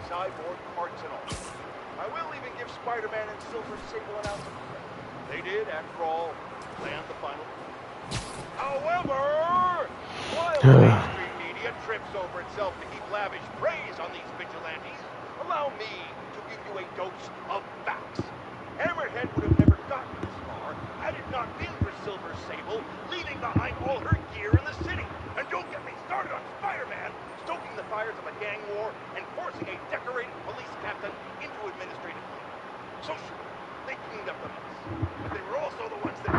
Speaker 4: Cyborg parts and all. I will even give Spider-Man and Silver Sable an ounce of credit. They did, after all, land the final. However, while mainstream media trips over itself to heap lavish praise on these vigilantes, allow me to give you a dose of facts. Hammerhead would have never gotten this far had it not been for Silver Sable leaving behind all her gear in the city. And don't get me started on Spider-Man stoking the fires of a gang war and forcing a decorated police captain into administrative leave. So sure, they cleaned up the mess, but they were also the ones that...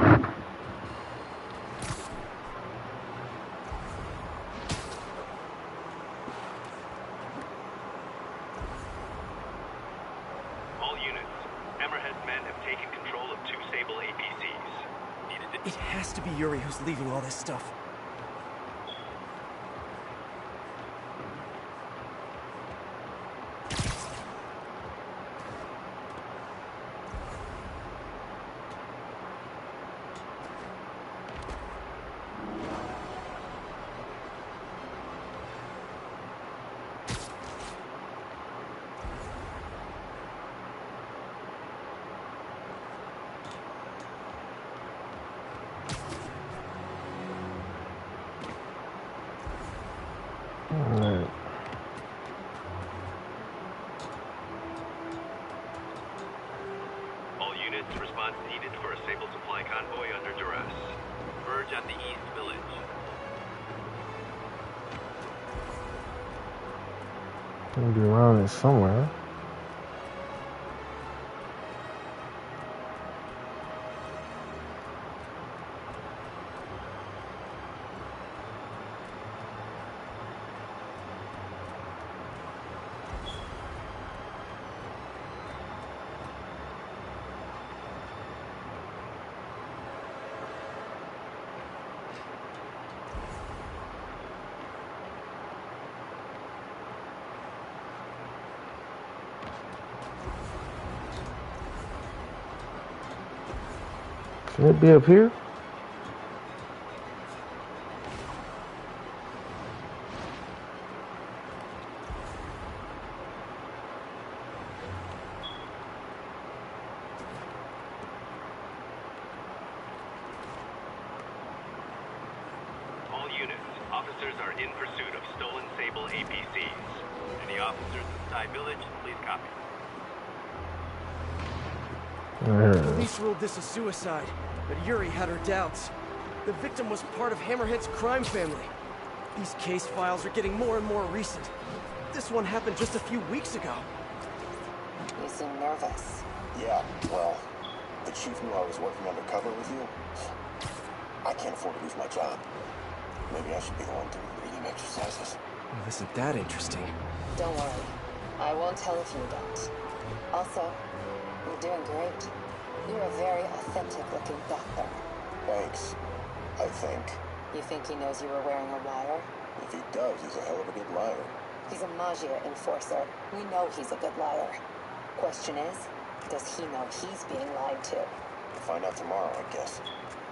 Speaker 6: All units, Hammerhead's men have taken control of 2 Sable APCs.
Speaker 1: It has to be Yuri who's leaving all this stuff.
Speaker 18: Alright.
Speaker 6: All units, response needed for a Sable supply convoy under duress. Verge at the East Village.
Speaker 18: Gonna be around it somewhere. Can it be up here?
Speaker 6: All units, officers are in pursuit of stolen Sable APCs. Any officers inside village, please copy.
Speaker 1: Police ruled this a suicide, but Yuri had her doubts. The victim was part of Hammerhead's crime family. These case files are getting more and more recent. This one happened just a few weeks ago.
Speaker 14: You seem nervous. Yeah, well, the chief knew I was working undercover with you. I can't afford to lose my job. Maybe I should be the one doing breathing exercises.
Speaker 1: Well, isn't that interesting?
Speaker 3: Don't worry. I won't tell if you don't. Also, you're doing great. You're a very authentic-looking doctor.
Speaker 14: Thanks. I think.
Speaker 3: You think he knows you were wearing a wire?
Speaker 14: If he does, he's a hell of a good liar.
Speaker 3: He's a Magia enforcer. We know he's a good liar. Question is, does he know he's being lied to?
Speaker 14: We'll find out tomorrow, I guess.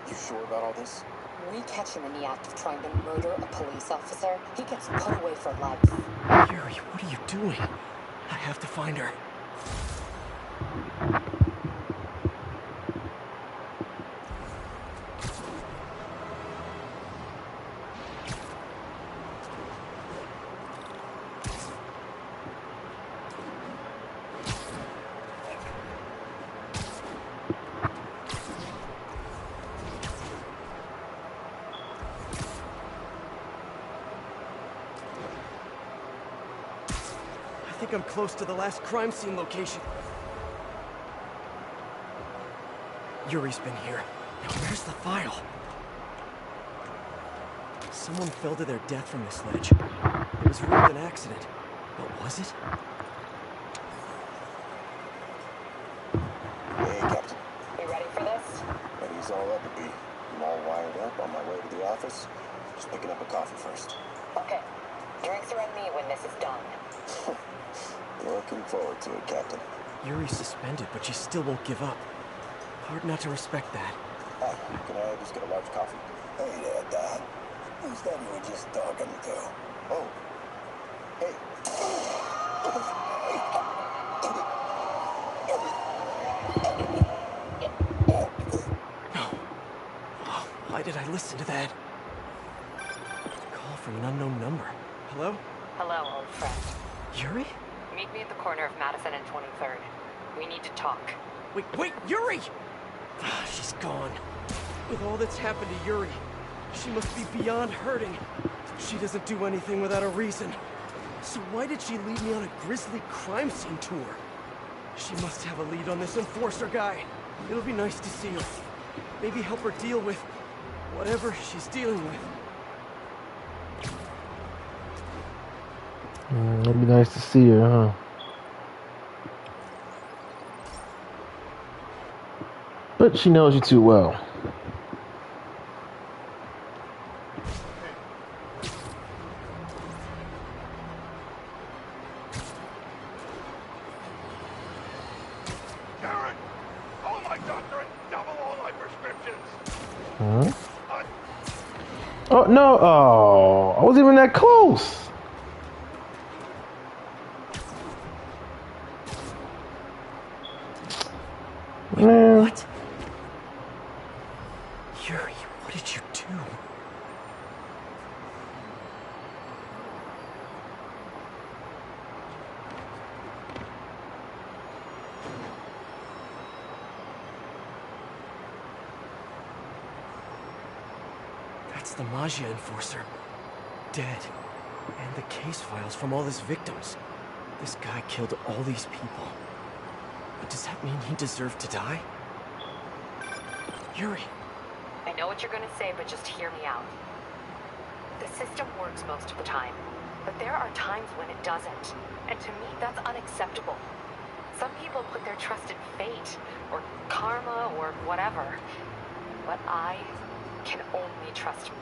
Speaker 14: You sure about all this?
Speaker 3: We catch him in the act of trying to murder a police officer, he gets put away for life.
Speaker 1: Yuri, what are you doing? I have to find her. I think I'm close to the last crime scene location. Yuri's been here. Now where's the file? Someone fell to their death from this ledge. It was ruled an accident. But was it?
Speaker 14: Hey, Captain.
Speaker 3: You ready for this?
Speaker 14: Ready's all up to be. I'm all wired up on my way to the office. Just picking up a coffee first.
Speaker 3: Okay. Drinks are on me when this is done.
Speaker 14: Looking forward to it, Captain.
Speaker 1: Yuri's suspended, but she still won't give up. Hard not to respect that.
Speaker 14: Hi, can I just get a large coffee?
Speaker 10: Hey there, Don. Who's that you were just talking to?
Speaker 14: Oh. Hey.
Speaker 1: Why did I listen to that? Call from an unknown number. Hello?
Speaker 3: Hello, old friend.
Speaker 1: Yuri?
Speaker 3: Meet me at the corner of Madison and 23rd. We need to talk.
Speaker 1: Wait, Yuri! She's gone. With all that's happened to Yuri, she must be beyond hurting. She doesn't do anything without a reason. So why did she lead me on a grisly crime scene tour? She must have a lead on this enforcer guy. It'll be nice to see her. Maybe help her deal with whatever she's dealing with.
Speaker 18: It'd be nice to see her, huh? But she knows you too well.
Speaker 4: Karen! Oh my doctor, double all my prescriptions!
Speaker 18: Huh? Oh, no. Oh, I wasn't even that close. Man.
Speaker 1: What? Yuri, what did you do? That's the Maggia enforcer. Dead. And the case files from all his victims. This guy killed all these people. But does that mean he deserved to die? Yuri.
Speaker 3: I know what you're gonna say, but just hear me out. The system works most of the time, but there are times when it doesn't. And to me, that's unacceptable. Some people put their trust in fate, or karma, or whatever. But I can only trust me.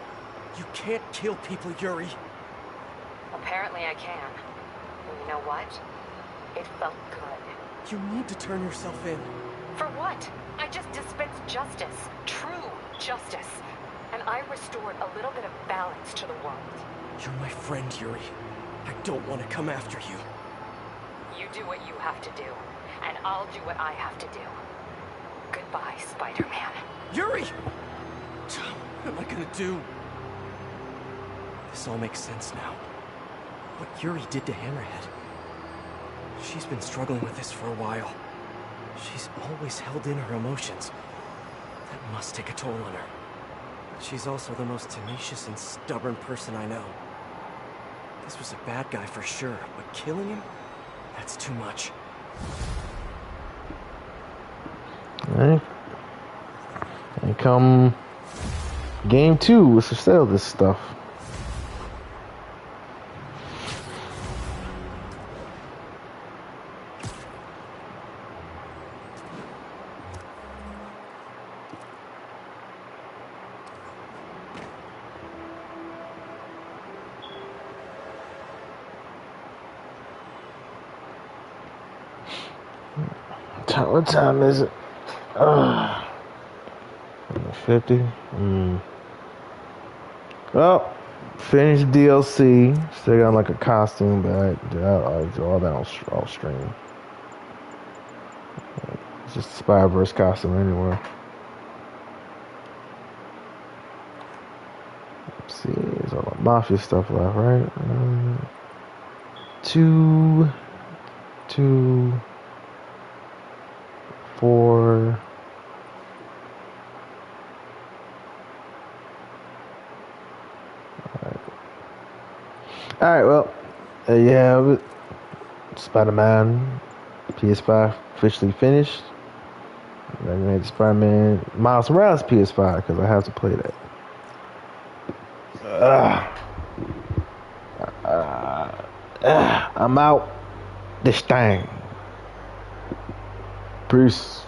Speaker 1: You can't kill people, Yuri.
Speaker 3: Apparently I can. And you know what? It felt good.
Speaker 1: You need to turn yourself in.
Speaker 3: For what? I just dispensed justice. True justice. And I restored a little bit of balance to the world.
Speaker 1: You're my friend, Yuri. I don't want to come after you.
Speaker 3: You do what you have to do, and I'll do what I have to do. Goodbye, Spider-Man.
Speaker 1: Yuri! What am I gonna do? This all makes sense now. What Yuri did to Hammerhead. She's been struggling with this for a while. She's always held in her emotions. That must take a toll on her. But she's also the most tenacious and stubborn person I know. This was a bad guy for sure, but killing him? That's too much.
Speaker 18: Alright. And come game 2, let's settle this stuff. What time is it? 50. Well, finished DLC. Still got like a costume, but I do all that on stream. It's just a Spider-Verse costume anywhere. Let's see, there's all the Mafia stuff left, right? 2, 4. Alright, well, yeah, Spider-Man PS5 officially finished. I made Spider-Man Miles Morales PS5 because I have to play that. I'm out this thing. Peace.